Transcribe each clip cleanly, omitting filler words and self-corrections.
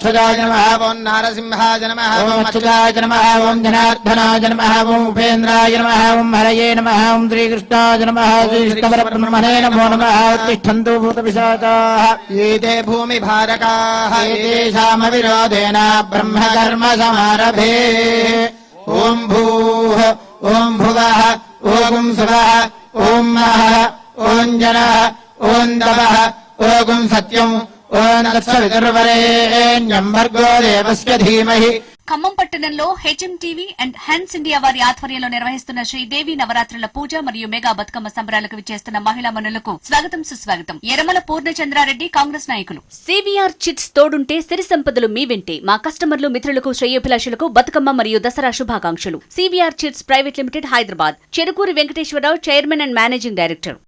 अक्षजाय नमः ओं नारसिंहाय नमः ओं अच्युताय नमः ओं जनार्दनाय नमः ओं उपेन्द्राय नमः ओं हरये नमः ओं श्रीकृष्णाय नमः श्रीकृष्णपरब्रह्मणे नमो नमः तिष्ठन्तु भूतपिशाचाः ये ते भूमिभारकाः एतेषामविरोधेन ब्रह्मकर्म समारभे ओं भूः ओं भुवः ओं सुवः ओं महः ओं जनः ओं तपः ओं सत्यम् ओं तत्सवितुर्वरेण्यं भर्गो देवस्य धीमहि. ఖమ్మం పట్టణంలో హెచ్ఎంటీవీ అండ్ హన్స్ ఇండియా వారి ఆధ్వర్యంలో నిర్వహిస్తున్న శ్రీదేవి నవరాత్రుల పూజ మరియు మెగా బతుకమ్మ సంబరాలకు విచ్చేస్తున్న మహిళా మనులకు స్వాగతం సుస్వాగతం. యరమల పూర్ణచంద్రారెడ్డి కాంగ్రెస్ నాయకులు. సివిఆర్ చిట్స్ తోడుంటే సిరి సంపదలు మీ వెంటే. మా కస్టమర్లు మిత్రులకు శ్రేయోభిలాషులకు బతుకమ్మ మరియు దసరా శుభాకాంక్షలు. CVR chits private limited Hyderabad. Cherukuri Venkateswararao chairman and managing director.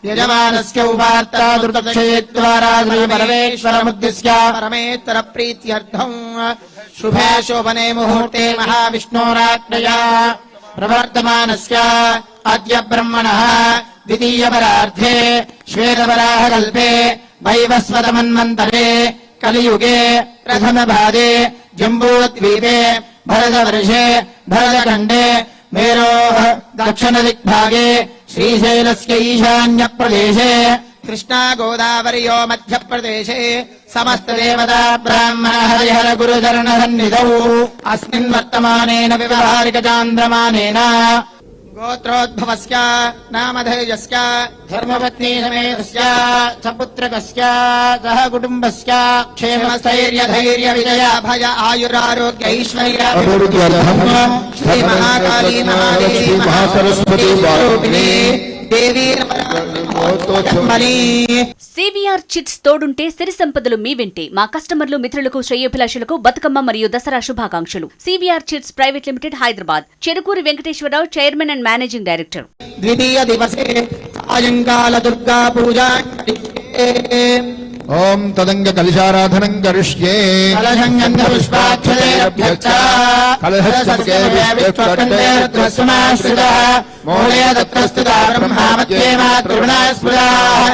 यजमानस्य उपात्ता द्रुतक्षयद्वारा श्रीपरमेश्वरमुद्दिश्य परमेत्तर प्रीत्यर्थम् शुभे शोभने मुहूर्ते महाविष्णोराज्ञया प्रवर्तमानस्य अद्य ब्रह्मणः द्वितीयपरार्धे श्वेतवराहकल्पे वैवस्वतमन्वन्तरे कलियुगे प्रथमभागे जम्बूद्वीपे भरतवर्षे भरतखण्डे मेरोः दक्षिणदिग्भागे श्रीशैलस्य ईशान्यप्रदेशे कृष्णा गोदावर्यो मध्यप्रदेशे समस्तदेवता ब्राह्मण हरिहर गुरुचरण सन्निधौ अस्मिन् वर्तमानेन व्यवहारिकचान्द्रमानेन गोत्रोद्भवस्य नामधेयस्य धर्मपत्नी समेतस्य सपुत्रकस्य सह कुटुम्बस्य क्षेमस्थैर्यधैर्य विजय भय आयुरारोग्य ऐश्वर्य श्री महाकाली महादेवी महासरस्वती स्वरूपिणी సివిఆర్ చిట్స్ తోడుంటే సిరి సంపదలు మీ వెంటే. మా కస్టమర్లు మిత్రులకు శ్రేయోభిలాషులకు బతుకమ్మ మరియు దసరా శుభాకాంక్షలు. CVR chits private limited Hyderabad. Cherukuri Venkateswararao chairman and managing director. ద్వితీయ దివసే సాయంకాల దుర్గా పూజా ఓం తదంగ కలశారాధనం కరిష్యే కలశంగంధ పుష్పాక్షరేభ్యశ్చ కలశస్సర్గే విష్ణుకర్తేర్ద్రస్మాశ్రితః మూలే తత్ర స్థితా బ్రహ్మా మధ్యే మాతృగుణా స్మృతాః.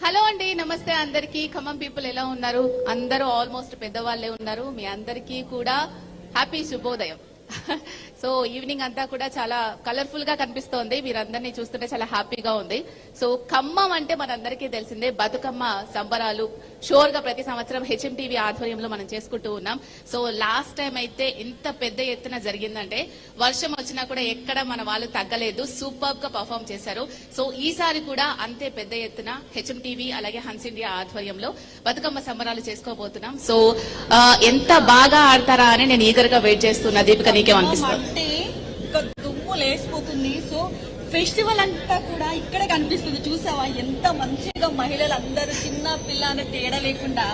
హలో అండి, నమస్తే అందరికి. ఖమ్మం పీపుల్ ఎలా ఉన్నారు? అందరూ ఆల్మోస్ట్ పెద్దవాళ్లే ఉన్నారు. మీ అందరికీ కూడా హ్యాపీ శుభోదయం. సో ఈవినింగ్ అంతా కూడా చాలా కలర్ఫుల్ గా కనిపిస్తోంది. మీరందరినీ చూస్తుంటే చాలా హ్యాపీగా ఉంది. సో ఖమ్మం అంటే మనందరికీ తెలిసిందే బతుకమ్మ సంబరాలు షోర్ గా ప్రతి సంవత్సరం హెచ్ఎంటీవీ ఆధ్వర్యంలో మనం చేసుకుంటూ ఉన్నాం. సో లాస్ట్ టైం అయితే ఎంత పెద్ద ఎత్తున జరిగిందంటే వర్షం వచ్చినా కూడా ఎక్కడ మన వాళ్ళు తగ్గలేదు, సూపర్ గా పర్ఫామ్ చేశారు. సో ఈసారి కూడా అంతే పెద్ద ఎత్తున హెచ్ఎంటీవీ అలాగే హన్స్ ఇండియా ఆధ్వర్యంలో బతుకమ్మ సంబరాలు చేసుకోబోతున్నాం. సో ఎంత బాగా ఆడతారా అని నేను ఈగర్ గా వెయిట్ చేస్తున్నా. దీపిక నీకేమనిపిస్తుంది? దుమ్ము లేసిపోతుంది. సో ఫెస్టివల్ అంతా కూడా ఇక్కడే కనిపిస్తుంది. చూసావా ఎంత మంచిగా మహిళలందరూ చిన్న పిల్ల అనే తేడా లేకుండా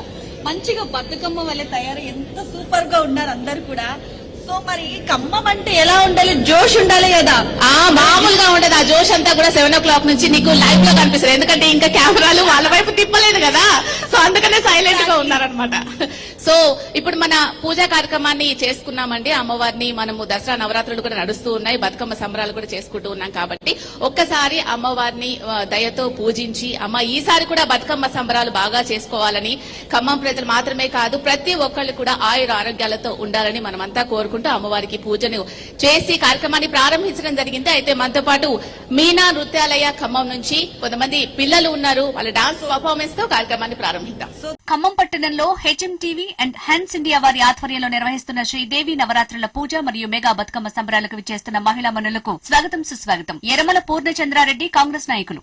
మంచిగా బతుకమ్మ వల్లే తయారు, ఎంత సూపర్ గా ఉన్నారు అందరు కూడా. సో మరి ఖమ్మం అంటే ఎలా ఉండాలి? జోష్ ఉండాలి కదా. మామూలుగా ఉండదు. ఆ జోష్ అంతా కూడా 7 o'clock నుంచి నీకు లైవ్ గా కనిపిస్తుంది. ఎందుకంటే ఇంకా కెమెరాలు వాళ్ళ వైపు తిప్పలేదు కదా. సో అందుకనే సైలెంట్ గా ఉన్నారనమాట. సో ఇప్పుడు మన పూజా కార్యక్రమాన్ని చేసుకున్నామండి. అమ్మవారిని మనము దసరా నవరాత్రులు కూడా నడుస్తూ ఉన్నాయి, బతుకమ్మ సంబరాలు కూడా చేసుకుంటూ ఉన్నాం. కాబట్టి ఒక్కసారి అమ్మవారిని దయతో పూజించి అమ్మ ఈసారి కూడా బతుకమ్మ సంబరాలు బాగా చేసుకోవాలని, ఖమ్మం ప్రజలు మాత్రమే కాదు ప్రతి ఒక్కళ్ళు కూడా ఆయుర ఆరోగ్యాలతో ఉండాలని మనమంతా కోరుకుంటూ అమ్మవారికి పూజను చేసి కార్యక్రమాన్ని ప్రారంభించడం జరిగింది. అయితే మనతో పాటు మీనా నృత్యాలయ ఖమ్మం నుంచి కొంతమంది పిల్లలు ఉన్నారు. వాళ్ళ డాన్స్ పర్ఫార్మెన్స్ తో కార్యక్రమాన్ని ప్రారంభిద్దాం. ఖమ్మం పట్టణంలో హెచ్ఎంటీవీ అండ్ హన్స్ ఇండియా వారి ఆధ్వర్యంలో నిర్వహిస్తున్న శ్రీదేవి నవరాత్రుల పూజ మరియు మెగా బతుకమ్మ సంబరాలకు విచ్చేస్తున్న మహిళా మనులకు స్వాగతం సుస్వాగతం. యరమల పూర్ణచంద్రారెడ్డి కాంగ్రెస్ నాయకులు.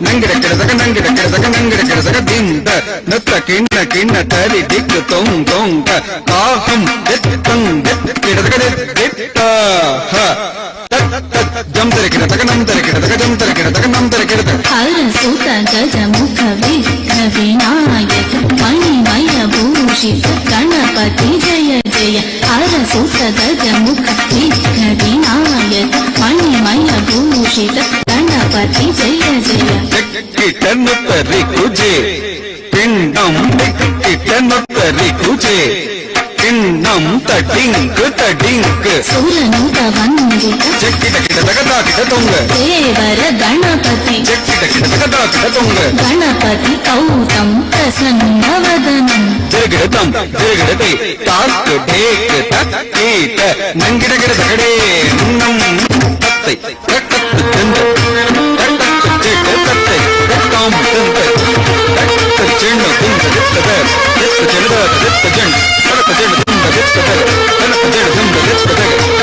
ನಂಗಿಡಕಿಡದಕ ನಂಗಿಡಕಿಡದಕ ನಂಗಿಡಕಿಡದಕ ದಿಂದ ನತ್ತ ಕಿಣ್ಣ ಕಿಣ್ಣ ತರಿ ದಿಕ್ಕು ತೊಂಗ ಕಾಹಂ ಕಿಡದಕ ದಿತ್ತ ಜಂ ತರಕಿಡದಕ ನಂ ತರಕಿಡದಕ ಜಂ ತರಕಿಡದಕ ನಂ ತರಕಿಡದಕ ಹರಸುತ ಗಜಮುಖ ವಿಘ್ನ ವಿನಾಯಕ ಮಣಿಮಯ ಭೂಷಿತ ಗಣಪತಿ ಜಯ ಜಯ ಹರಸುತ ಗಜಮುಖ ವಿಘ್ನ ವಿನಾಯಕ ಮಣಿಮಯ ಭೂಷಿತ ಗಣಪತಿ ಜಯ ಜಯ ಕಿಟನುತ್ತರಿ ಕುಜೆ ಪಿಂಡಂ ಕಿಟನುತ್ತರಿ ಕುಜೆ ಪಿಂಡಂ ತಟಿಂಕ್ ಸುರನುತ ವಂದಿತ ಚಕ್ಕಿಟ ಕಿಟದಕ ದಾಕಿಟ ತೊಂಗ ದೇವರ ಗಣಪತಿ ಚಕ್ಕಿಟ ಕಿಟದಕ ದಾಕಿಟ ತೊಂಗ ಗಣಪತಿ ಕೌತಂ ಪ್ರಸನ್ನವದನಂ ತಿರುಗಿಡತಂ ತಿರುಗಿಡತೆ ತಾಕ್ ಢೇಕ್ ತಕ್ಕೀಟ ನಂಗಿಡ ಗಿಡದಗಡೆ ನಂ ತತ್ತೈ ತಕ್ಕತ್ತು ಚಂದ ತಕ್ಕತ್ತು ಚಿಟ್ಟ ತತ್ತೈ ತಕ್ಕಾಂ ಚಂದ ತಕ್ಕ ಚೆಂಡು ತುಂಬ ದಿತ್ತದ ದಿತ್ತ ಚೆಂಡ ದಿತ್ತ ಚೆಂಡು ತನಕ ಚೆಂಡು ತುಂಬ ದಿತ್ತದ ತನಕ ಚೆಂಡು ತುಂಬ ದಿತ್ತದ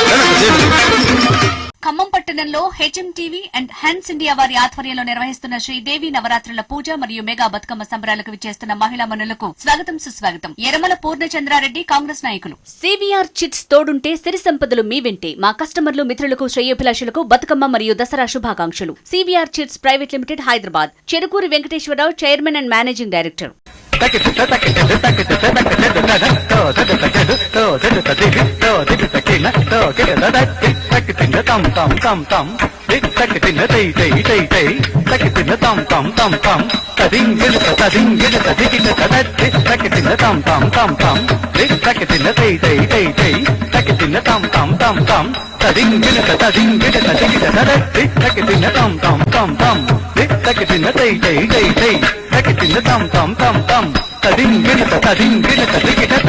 ತನಕ ಚೆಂಡು. ఖమ్మం పట్టణంలో హెచ్ఎంటీవీ అండ్ హెన్స్ ఇండియా వారి ఆధ్వర్యంలో నిర్వహిస్తున్న శ్రీదేవి నవరాత్రుల పూజ మరియు మెగా బతుకమ్మ సంబరాలకు విచ్చేస్తున్న మహిళా మనులకు స్వాగతం సుస్వాగతం. యరమల పూర్ణచంద్రారెడ్డి కాంగ్రెస్ నాయకులు. సివిఆర్ చిట్స్ తోడుంటే సిరి సంపదలు మీ వెంటే. మా కస్టమర్లు మిత్రులకు శ్రేయోభిలాషులకు బతుకమ్మ మరియు దసరా శుభాకాంక్షలు. CVR chits private limited Hyderabad. Cherukuri Venkateswararao chairman and managing director.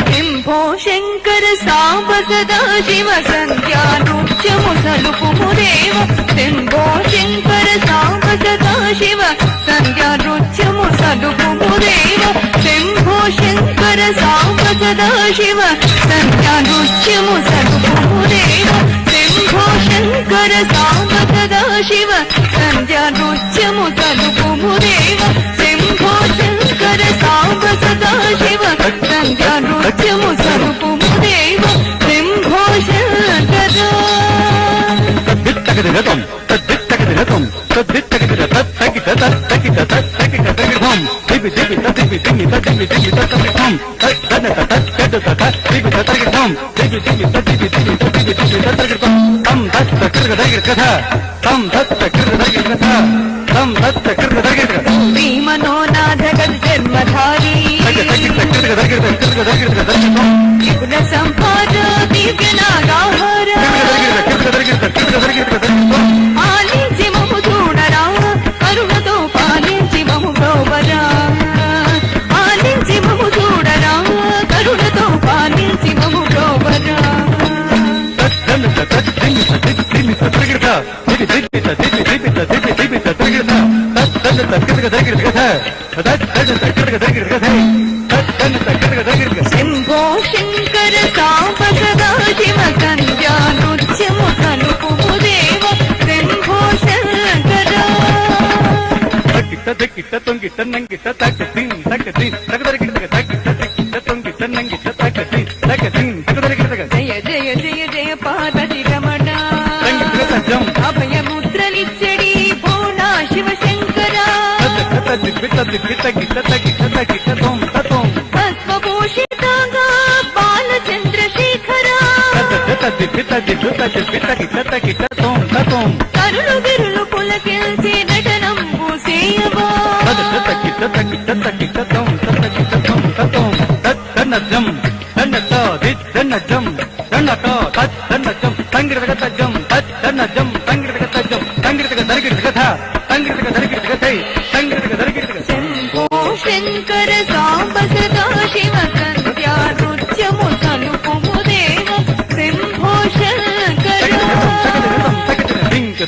Shambho Shankara Samba సదా శివ సంధ్యానృత్యము సలుపుము దేవ శంభో శంకర సాంబ సదా శివ సంధ్యానృత్యము సలుపుము దేవ శంభో శంకర సాంబ సదా శివ సంధ్యానృత్యము సలుపుము దేవ శంభో శంకర సాంబ సదా శివ సంధ్యానృత్యము సలుపుము దేవ శంభో శంకర సాంబ సదా శివ సంధ్యానృత్యము సలుపుము దేవ శంభో శంకర తద్దిత్తగదిరతం తద్దిత్తగదిరతం తద్దిత్తగదిరతత్తగిత తత్తగిత తత్తగిత తగితం దివి దివి తదివి దివి తదివి దివి తత్తగితం తద్దనత తద్దత తదివి తత్తగితం దివి దివి తదివి దివి తదివి దివి తత్తగితం తం దత్త కృగదగిర కథ తం దత్త కృగదగిర కథ తం దత్త కృగదగిర కథ శ్రీ మనోనాథ జన్మధారి త్రిపుర సంహార దివ్యనాగాహార పాలించి మము చూడరా కరుణతో పాలించి మము ప్రోవరా పాలించి మము చూడరా కరుణతో పాలించి మము ప్రోవరా శంభో శంకర సాంబ సదా శివ సంధ్యానృత్యము సలుపుము దేవ శంభో శంకర తగిట తొంగిట నంగిట తగదిన్ తగదిన్ తగదరిగిట తగిట తగిట తొంగిట నంగిట తగదిన్ తగదిన్ తగదరిగిట జయ జయ జయ జయ పార్వతి రమణ అభయముద్రలిచ్చడి పూనా శివ శంకర భస్మభూషితంగా బాలచంద్రశేఖర కరులు గిరులు పులకిల్చి నటనంబు సేయవా శంభో శంకర సాంబ సదా శివ సంధ్యానృత్యము సలుపుము దేవ శంభో శంకర డింక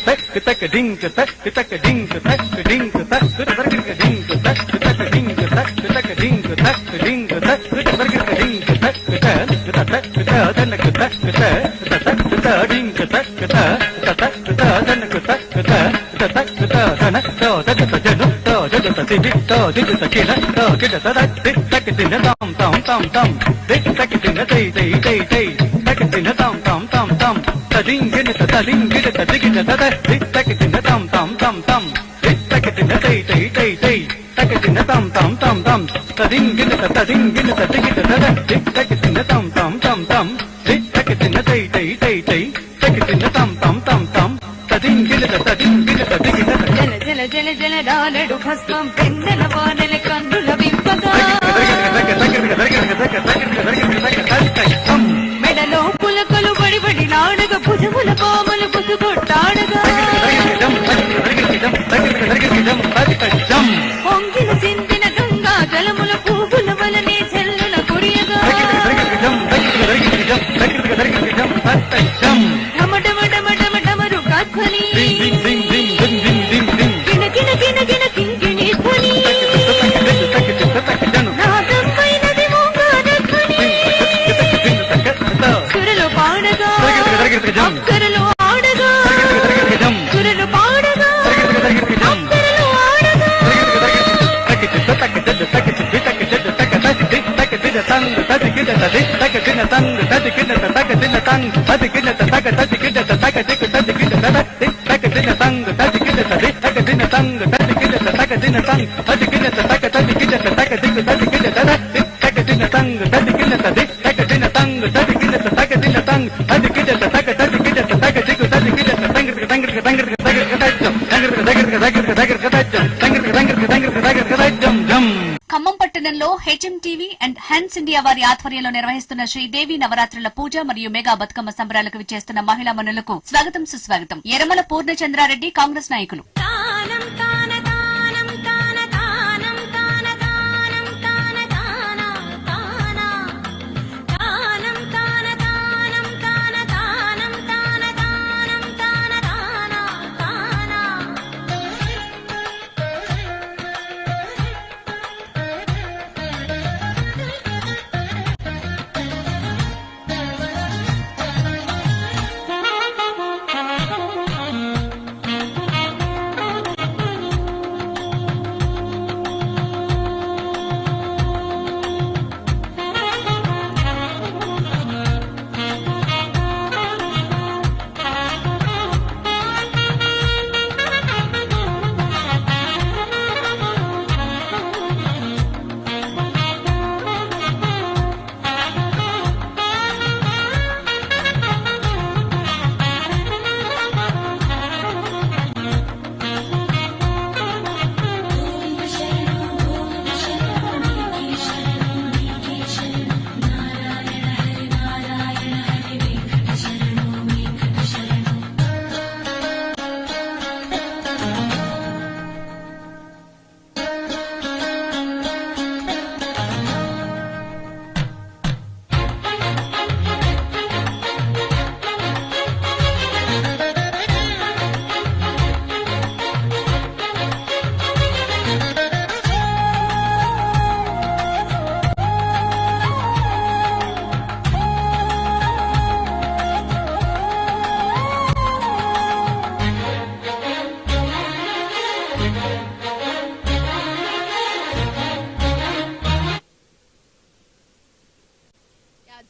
తతి తో దిగ తకిల తో కిడ తద దిక్ తక తిన తం తం తం తం దిక్ తక తిన తై తై తై తై తక తిన తం తం తం తం తదింగిన తదింగిన తదిగిన తద దిక్ తక తిన తం తం తం తం దిక్ తక తిన తై తై తై తై తక తిన తం తం తం తం తదింగిన తదింగిన తదిగిన తద దిక్ తక తిన తం తం తం తం దిక్ తక తిన తై తై తై తై తక తిన తం తం తం తం తదింగిన తదింగిన తదిగిన జల జల జల జల రాలడు భస్మం పెన్నెల వానెల కన్నుల వింపగా మెడలో పులకలు బడి బడి నాడగ భుజముల కోమలు బుసుగొట్టాడగా పొంగిన చిందిన గంగా జలముల పువ్వుల వలనే చెల్లున కురియగా ఢమఢమఢమఢమఢమరు కాధ్వని గిన గిన గిన గిన కింకిణి ధ్వని నాదమైనది మూగాన ధ్వని సురలు పాడగా అప్సరలు ఆడగా సురలు పాడగా అప్సరలు ఆడగా ఖమ్మం పట్టణంలో హెచ్ఎంటీవీ అండ్ హన్స్ ఇండియా వారి ఆధ్వర్యంలో నిర్వహిస్తున్న శ్రీదేవి నవరాత్రుల పూజ మరియు మెగా బతుకమ్మ సంబరాలకు విచ్చేస్తున్న మహిళా మనులకు స్వాగతం సుస్వాగతం. యరమల పూర్ణచంద్రారెడ్డి కాంగ్రెస్ నాయకులు.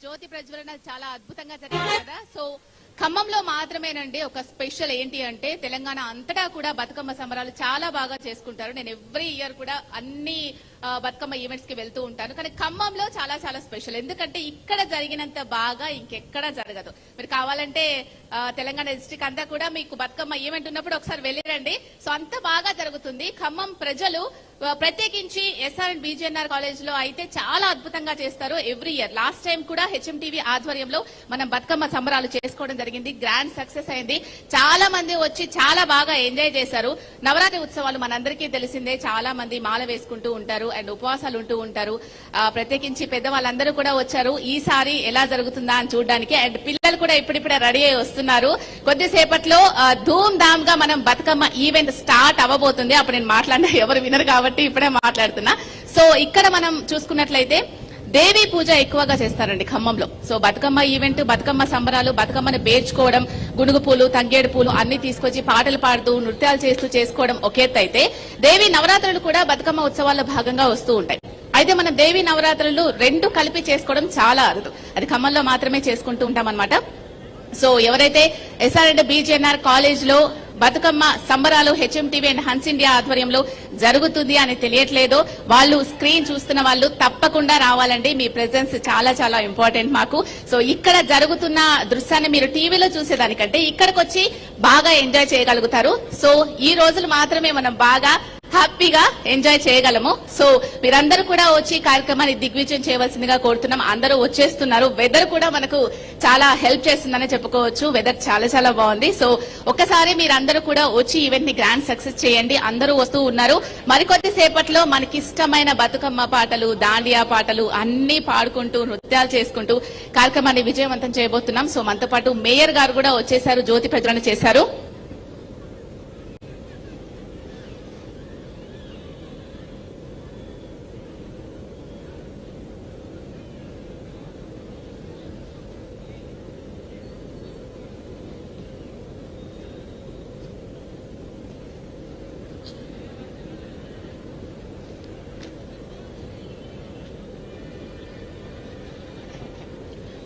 జ్యోతి ప్రజ్వలన చాలా అద్భుతంగా జరిగింది కదా. సో ఖమ్మంలో మాత్రమేనండి ఒక స్పెషల్ ఏంటి అంటే తెలంగాణ అంతటా కూడా బతుకమ్మ సంబరాలు చాలా బాగా చేసుకుంటారు. నేను ఎవ్రీ ఇయర్ కూడా అన్ని బతుకమ్మ ఈవెంట్స్ కి వెళ్తూ ఉంటాను. కానీ ఖమ్మంలో చాలా చాలా స్పెషల్, ఎందుకంటే ఇక్కడ జరిగినంత బాగా ఇంకెక్కడా జరగదు. మీరు కావాలంటే తెలంగాణ డిస్ట్రిక్ట్ అంతా కూడా మీకు బతుకమ్మ ఈవెంట్ ఉన్నప్పుడు ఒకసారి వెళ్ళిరండి. సో అంత బాగా జరుగుతుంది. ఖమ్మం ప్రజలు ప్రత్యేకించి ఎస్ఆర్ అండ్ బీజేఎన్ఆర్ కాలేజ్ లో అయితే చాలా అద్భుతంగా చేస్తారు ఎవ్రీ ఇయర్. లాస్ట్ టైం కూడా హెచ్ఎంటీవీ ఆధ్వర్యంలో మనం బతుకమ్మ సంబరాలు చేసుకోవడం జరిగింది. గ్రాండ్ సక్సెస్ అయింది. చాలా మంది వచ్చి చాలా బాగా ఎంజాయ్ చేశారు. నవరాత్రి ఉత్సవాలు మనందరికీ తెలిసిందే, చాలా మంది మాల వేసుకుంటూ ఉంటారు అండ్ ఉపవాసాలు ఉంటూ ఉంటారు. ప్రత్యేకించి పెద్దవాళ్ళందరూ కూడా వచ్చారు ఈసారి ఎలా జరుగుతుందా అని చూడడానికి. అండ్ పిల్లలు కూడా ఇప్పుడిప్పుడే రెడీ అయి వస్తున్నారు. కొద్దిసేపట్లో ధూమ్ ధామ్ గా మనం బతుకమ్మ ఈవెంట్ స్టార్ట్ అవ్వబోతుంది. అప్పుడు నేను మాట్లాడినా ఎవరు వినరు కాబట్టి ఇప్పుడే మాట్లాడుతున్నా. సో ఇక్కడ మనం చూసుకున్నట్లయితే దేవి పూజ ఎక్కువగా చేస్తారండి ఖమ్మంలో. సో బతుకమ్మ ఈవెంట్, బతుకమ్మ సంబరాలు, బతుకమ్మని పేర్చుకోవడం, గునుగు పూలు, తంగేడు పూలు అన్ని తీసుకొచ్చి పాటలు పాడుతూ నృత్యాలు చేస్తూ చేసుకోవడం ఒక ఎత్తు అయితే, దేవి నవరాత్రులు కూడా బతుకమ్మ ఉత్సవాల్లో భాగంగా వస్తూ ఉంటాయి. అయితే మనం దేవి నవరాత్రులు రెండు కలిపి చేసుకోవడం చాలా అరుదు. అది ఖమ్మంలో మాత్రమే చేసుకుంటూ ఉంటాం అన్నమాట. సో ఎవరైతే ఎస్ఆర్ అండ్ బీజేఎన్ఆర్ కాలేజ్ లో బతుకమ్మ సంబరాలు హెచ్ఎంటీవీ అండ్ హన్స్ ఇండియా ఆధ్వర్యంలో జరుగుతుంది అని తెలియట్లేదో వాళ్ళు స్క్రీన్ చూస్తున్న వాళ్ళు తప్పకుండా రావాలండి. మీ ప్రెజెన్స్ చాలా చాలా ఇంపార్టెంట్ మాకు. సో ఇక్కడ జరుగుతున్న దృశ్యాన్ని మీరు టీవీలో చూసేదానికంటే ఇక్కడికి వచ్చి బాగా ఎంజాయ్ చేయగలుగుతారు. సో ఈ రోజులు మాత్రమే మనం బాగా హ్యాపీగా ఎంజాయ్ చేయగలము. సో మీరందరూ కూడా వచ్చి కార్యక్రమాన్ని దిగ్విజయం చేయవలసిందిగా కోరుతున్నాం. అందరూ వచ్చేస్తున్నారు. వెదర్ కూడా మనకు చాలా హెల్ప్ చేస్తుందని చెప్పుకోవచ్చు. వెదర్ చాలా చాలా బాగుంది. సో ఒక్కసారి మీరందరూ కూడా వచ్చి ఈవెంట్ ని గ్రాండ్ సక్సెస్ చేయండి. అందరూ వస్తూ ఉన్నారు. మరికొద్ది సేపట్లో మనకి ఇష్టమైన బతుకమ్మ పాటలు, దాండియా పాటలు అన్ని పాడుకుంటూ నృత్యాలు చేసుకుంటూ కార్యక్రమాన్ని విజయవంతం చేయబోతున్నాం. సో మనతో పాటు మేయర్ గారు కూడా వచ్చేసారు, జ్యోతి ప్రజ్వలన చేశారు.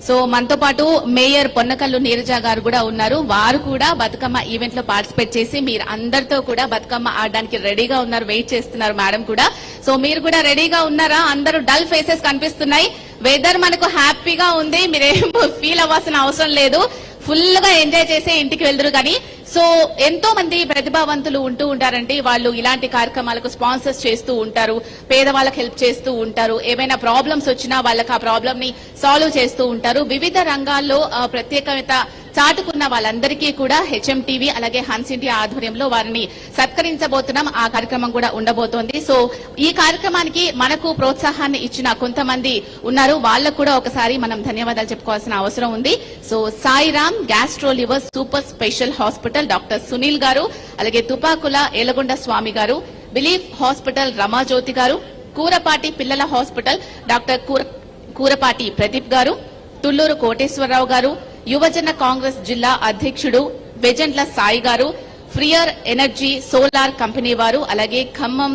సో మనతో పాటు మేయర్ పొన్నకల్లు నీరజ గారు కూడా ఉన్నారు. వారు కూడా బతుకమ్మ ఈవెంట్ లో పార్టిసిపేట్ చేసి మీరు అందరితో కూడా బతుకమ్మ ఆడడానికి రెడీగా ఉన్నారు, వెయిట్ చేస్తున్నారు మేడం కూడా. సో మీరు కూడా రెడీగా ఉన్నారా? అందరూ డల్ ఫేసెస్ కనిపిస్తున్నాయి. వెదర్ మనకు హ్యాపీగా ఉంది, మీరేం ఫీల్ అవ్వాల్సిన అవసరం లేదు. ఫుల్ గా ఎంజాయ్ చేసే ఇంటికి వెళ్దురు కానీ. సో ఎంతో మంది ప్రతిభావంతులు ఉంటూ ఉంటారండి. వాళ్ళు ఇలాంటి కార్యక్రమాలకు స్పాన్సర్స్ చేస్తూ ఉంటారు, పేదవాళ్ళకి హెల్ప్ చేస్తూ ఉంటారు. ఏమైనా ప్రాబ్లమ్స్ వచ్చినా వాళ్ళకి ఆ ప్రాబ్లమ్ ని సాల్వ్ చేస్తూ ఉంటారు. వివిధ రంగాల్లో ప్రత్యేకత చాటుకున్న వాళ్ళందరికీ కూడా హెచ్ఎంటీవీ అలాగే హన్స్ ఇండియా ఆధ్వర్యంలో వారిని సత్కరించబోతున్నాం. ఆ కార్యక్రమం కూడా ఉండబోతోంది. సో ఈ కార్యక్రమానికి మనకు ప్రోత్సాహాన్ని ఇచ్చిన కొంతమంది ఉన్నారు. వాళ్ళకు కూడా ఒకసారి మనం ధన్యవాదాలు చెప్పుకోవాల్సిన అవసరం ఉంది. So Sairam gastro liver super special hospital doctor Sunil గారు, అలాగే తుపాకుల ఏలగొండ స్వామి గారు, బిలీఫ్ హాస్పిటల్ రమాజ్యోతి గారు, కూరపాటి పిల్లల హాస్పిటల్ డాక్టర్ కూరపాటి ప్రదీప్ గారు, తుళ్లూరు కోటేశ్వరరావు గారు, యువజన కాంగ్రెస్ జిల్లా అధ్యక్షుడు వెజంట్ల సాయి గారు, ఫ్రియర్ ఎనర్జీ సోలార్ కంపెనీ వారు, అలాగే ఖమ్మం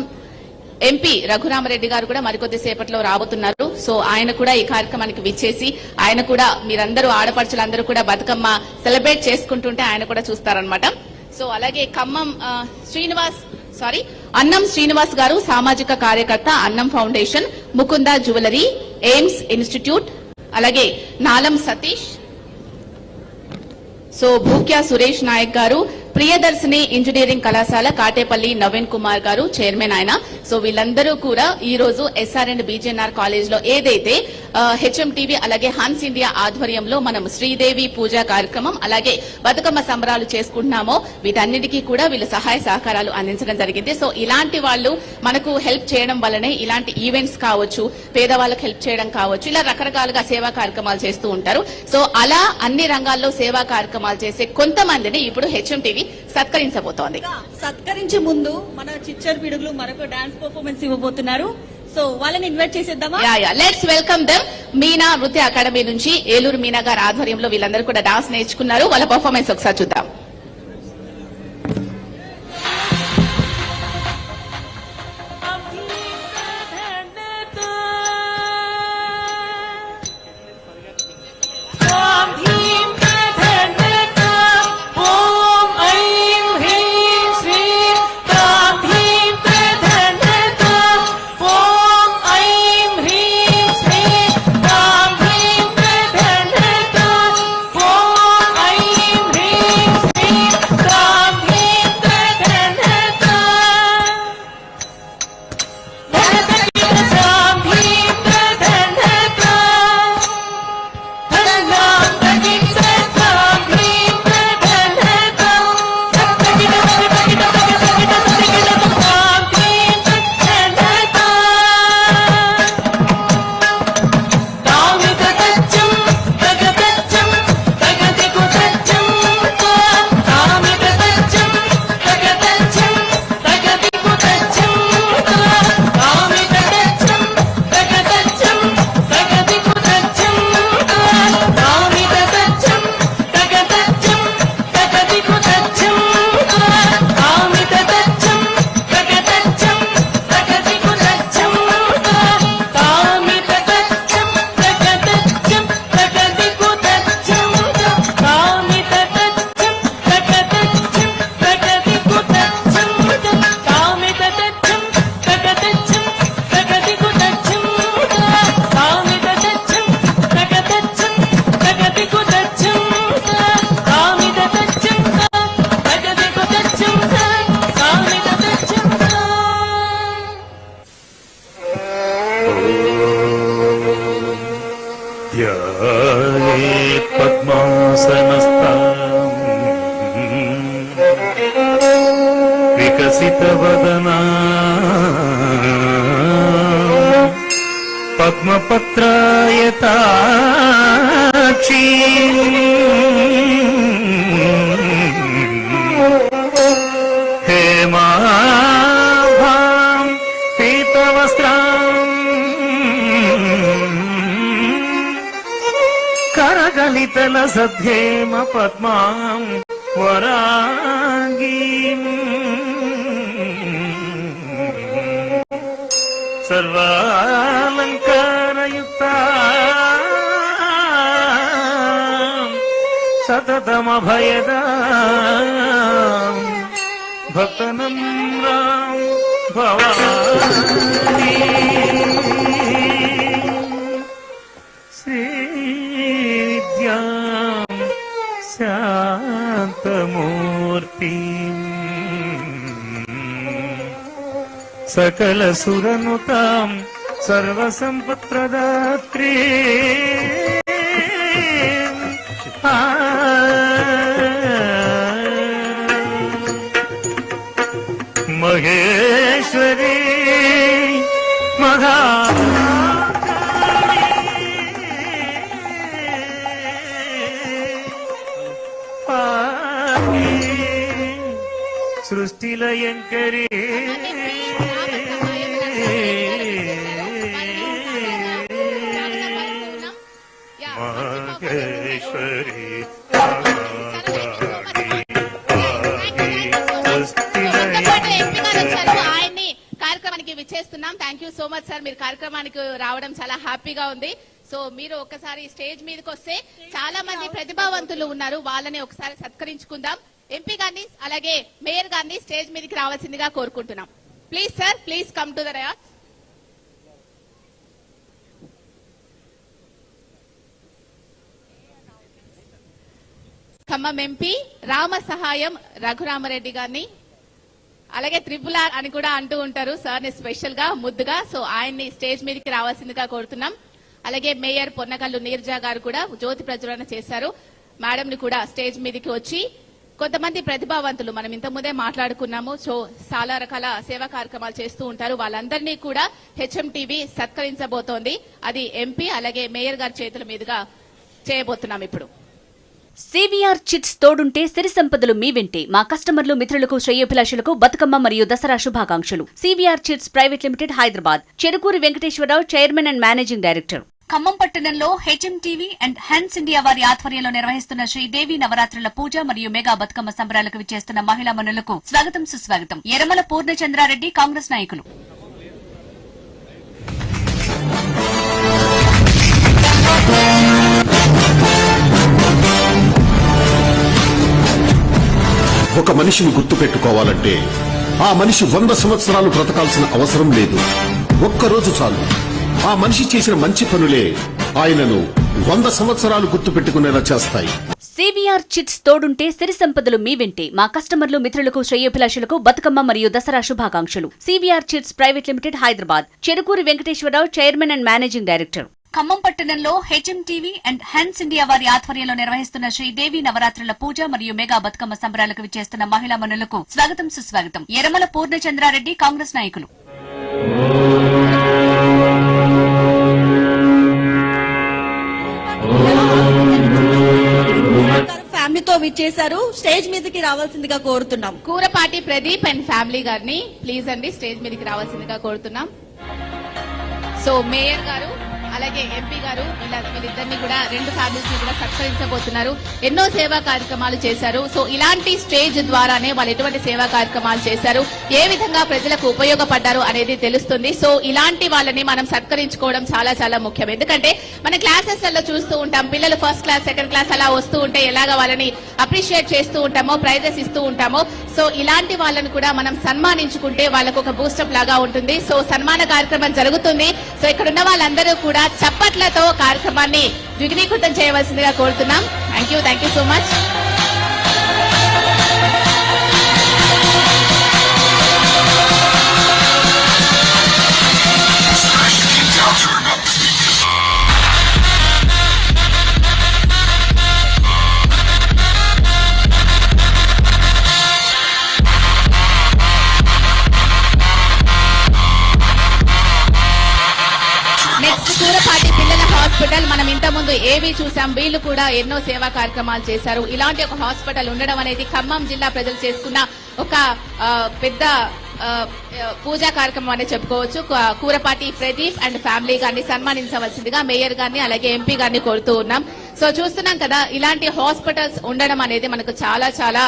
ఎంపీ రఘురామరెడ్డి గారు కూడా మరికొద్ది సేపట్లో రాబోతున్నారు. సో ఆయన కూడా ఈ కార్యక్రమానికి విచ్చేసి ఆయన కూడా మీరందరూ ఆడపడుచులందరూ కూడా బతుకమ్మ సెలబ్రేట్ చేసుకుంటుంటే ఆయన కూడా చూస్తారనమాట. సో అలాగే ఖమ్మం అన్నం శ్రీనివాస్ గారు సామాజిక కార్యకర్త, అన్నం foundation, Mukunda jewellery, AIIMS institute, అలాగే నాలం సతీష్, సో భూక్యా సురేష్ నాయక్ గారు, ప్రియదర్శిని ఇంజనీరింగ్ కళాశాల కాటేపల్లి నవీన్ కుమార్ గారు చైర్మన్ ఆయన. సో వీళ్ళందరూ కూడా ఈ రోజు ఎస్ఆర్ అండ్ బీజేఎన్ఆర్ కాలేజ్ లో ఏదైతే హెచ్ఎంటీవీ అలాగే హన్స్ ఇండియా ఆధ్వర్యంలో మనం శ్రీదేవి పూజా కార్యక్రమం అలాగే బతుకమ్మ సంబరాలు చేసుకుంటున్నామో వీటన్నిటికీ కూడా వీళ్ళు సహాయ సహకారాలు అందించడం జరిగింది. సో ఇలాంటి వాళ్ళు మనకు హెల్ప్ చేయడం వల్లనే ఇలాంటి ఈవెంట్స్ కావచ్చు, పేదవాళ్ళకి హెల్ప్ చేయడం కావచ్చు, ఇలా రకరకాలుగా సేవా కార్యక్రమాలు చేస్తూ ఉంటారు. సో అలా అన్ని రంగాల్లో సేవా కార్యక్రమాలు చేసే కొంతమందిని ఇప్పుడు హెచ్ఎంటీవీ సత్కరించబోతోంది. సత్కరించే ముందు మన చిచ్చర్ పిడుగులు మరొక డాన్స్ పర్ఫార్మెన్స్ ఇవ్వబోతున్నారు. సో వాళ్ళని ఇన్వైట్ చేసేద్దామా? Let's welcome them. Meena Nritya academy నుంచి ఏలూరు మీనా గారి ఆధ్వర్యంలో వీళ్ళందరూ కూడా డాన్స్ నేర్చుకున్నారు. వాళ్ళ పర్ఫార్మెన్స్ ఒకసారి చూద్దాం. పద్మపత్రాయతాక్షీ హేమాభాం పీతవస్త్రాం కరగలితల సద్యేమ పద్మాం వరాంగీం సర్వాలంకారయుక్తా సతతమభయదా భక్తనమ్రాం భవాని శ్రీవిద్యాం శాంతమూర్తిం సకల సురనుతాం సర్వసంపత్ప్రదాత్రీ మహేశ్వరీ మహా సృష్టిలయంకరీ మహేశ్వరీ ఆయన్ని కార్యక్రమానికి విచ్చేస్తున్నాం. Thank you so much sir, మీరు కార్యక్రమానికి రావడం చాలా హ్యాపీగా ఉంది. సో మీరు ఒక్కసారి స్టేజ్ మీదకి వస్తే చాలా మంది ప్రతిభావంతులు ఉన్నారు, వాళ్ళని ఒకసారి సత్కరించుకుందాం. ఎంపీ గారిని అలాగే మేయర్ గారిని స్టేజ్ మీదకి రావాల్సిందిగా కోరుకుంటున్నాం. Please sir, please come to the dais. Khammam MP Rama సహాయం రఘురామరెడ్డి గారిని, అలాగే త్రిపుల్ ఆర్ అని కూడా అంటూ ఉంటారు సార్ ని స్పెషల్ గా ముద్దుగా, సో ఆయన్ని స్టేజ్ మీదకి రావాల్సిందిగా కోరుతున్నాం. అలాగే మేయర్ పొన్నకల్లు నీర్జా గారు కూడా జ్యోతి ప్రజ్వలన చేశారు. మేడం ని కూడా స్టేజ్ మీదకి వచ్చి కొంతమంది ప్రతిభావంతులు మనం ఇంతకుముందే మాట్లాడుకున్నాము, సో చాలా రకాల సేవా కార్యక్రమాలు చేస్తూ ఉంటారు, వాళ్ళందరినీ కూడా హెచ్ఎంటీవీ సత్కరించబోతోంది. అది ఎంపీ అలాగే మేయర్ గారి చేతుల మీదుగా చేయబోతున్నాం ఇప్పుడు. సివిఆర్ చిట్స్ తోడుంటే సిరి సంపదలు మీ వెంటే. మా కస్టమర్లు మిత్రులకు శ్రేయోభిలాషులకు బతుకమ్మ మరియు దసరా శుభాకాంక్షలు. CVR chits private limited Hyderabad. Cherukuri Venkateswararao chairman and managing director. Khammam పట్టణంలో హెచ్ఎంటీవీ అండ్ హ్యాన్స్ ఇండియా వారి ఆధ్వర్యంలో నిర్వహిస్తున్న శ్రీదేవి నవరాత్రుల పూజ మరియు మెగా బతుకమ్మ సంబరాలకు విచ్చేస్తున్న మహిళా మనులకు స్వాగతం సుస్వాగతం. యరమల పూర్ణచంద్రారెడ్డి కాంగ్రెస్ నాయకులు. ఒక మనిషిని గుర్తుపెట్టుకోవాలంటే ఆ మనిషి 100 సంవత్సరాలు బ్రతకాల్సిన అవసరం లేదు. ఒక్కరోజు చాలు. ఆ మనిషి చేసిన మంచి పనులే ఆయనను 100 సంవత్సరాలు గుర్తుపెట్టుకునేలా చేస్తాయి. సివిఆర్ చిట్స్ తోడుంటే సిరి సంపదలు మీ వెంటే. మా కస్టమర్లు మిత్రులకు శ్రేయోభిలాషులకు బతుకమ్మ మరియు దసరా శుభాకాంక్షలు. CVR chits private limited Hyderabad. Cherukuri Venkateswararao chairman and managing director. Khammam పట్టణంలో హెచ్ఎంటీవీ అండ్ హ్యాన్స్ ఇండియా వారి ఆధ్వర్యంలో నిర్వహిస్తున్న శ్రీదేవి నవరాత్రుల పూజ మరియు మెగా బతుకమ్మ సంబరాలకు విచ్చేస్తున్న మహిళా మనులకు స్వాగతం సుస్వాగతం. యరమల పూర్ణచంద్రారెడ్డి కాంగ్రెస్ నాయకులు. ఫ్యామిలీతో విచ్చేశారు, స్టేజ్ మీదకి రావాల్సిందిగా కోరుతున్నాం. కూరపాటి ప్రదీప్ అండ్ ఫ్యామిలీ గారిని ప్లీజ్ అండి స్టేజ్ మీదకి రావాల్సిందిగా కోరుతున్నాం. సో మేయర్ గారు అలాగే ఎంపీ గారు వీళ్ళిద్దరిని కూడా 2 ఫ్యామిలీస్ ని కూడా సత్కరించబోతున్నారు. ఎన్నో సేవా కార్యక్రమాలు చేశారు. సో ఇలాంటి స్టేజ్ ద్వారానే వాళ్ళు ఎటువంటి సేవా కార్యక్రమాలు చేశారు, ఏ విధంగా ప్రజలకు ఉపయోగపడ్డారు అనేది తెలుస్తుంది. సో ఇలాంటి వాళ్ళని మనం సత్కరించుకోవడం చాలా చాలా ముఖ్యం. ఎందుకంటే మన క్లాసెస్ లలో చూస్తూ ఉంటాం, పిల్లలు ఫస్ట్ క్లాస్ సెకండ్ క్లాస్ అలా వస్తూ ఉంటే ఎలాగా వాళ్ళని అప్రిషియేట్ చేస్తూ ఉంటామో, ప్రైజెస్ ఇస్తూ ఉంటామో, సో ఇలాంటి వాళ్ళని కూడా మనం సన్మానించుకుంటే వాళ్ళకు ఒక బూస్టప్ లాగా ఉంటుంది. సో సన్మాన కార్యక్రమం జరుగుతుంది. సో ఇక్కడ ఉన్న వాళ్ళందరూ కూడా చప్పట్లతో కార్యక్రమాన్ని ద్విగుణీకృతం చేయవలసిందిగా కోరుతున్నాం. Thank you so much. Next hospital మనం ఇంత ముందు ఏవి చూసాం, వీళ్ళు కూడా ఎన్నో సేవా కార్యక్రమాలు చేశారు. ఇలాంటి ఒక హాస్పిటల్ ఉండడం అనేది ఖమ్మం జిల్లా ప్రజలు చేసుకున్న ఒక పెద్ద పూజా కార్యక్రమం అనే చెప్పుకోవచ్చు. కూరపాటి ప్రదీప్ అండ్ ఫ్యామిలీ గారిని సన్మానించవలసిందిగా మేయర్ గారిని అలాగే ఎంపీ గారిని కోరుతూ ఉన్నాం. సో చూస్తున్నాం కదా, ఇలాంటి హాస్పిటల్స్ ఉండడం అనేది మనకు చాలా చాలా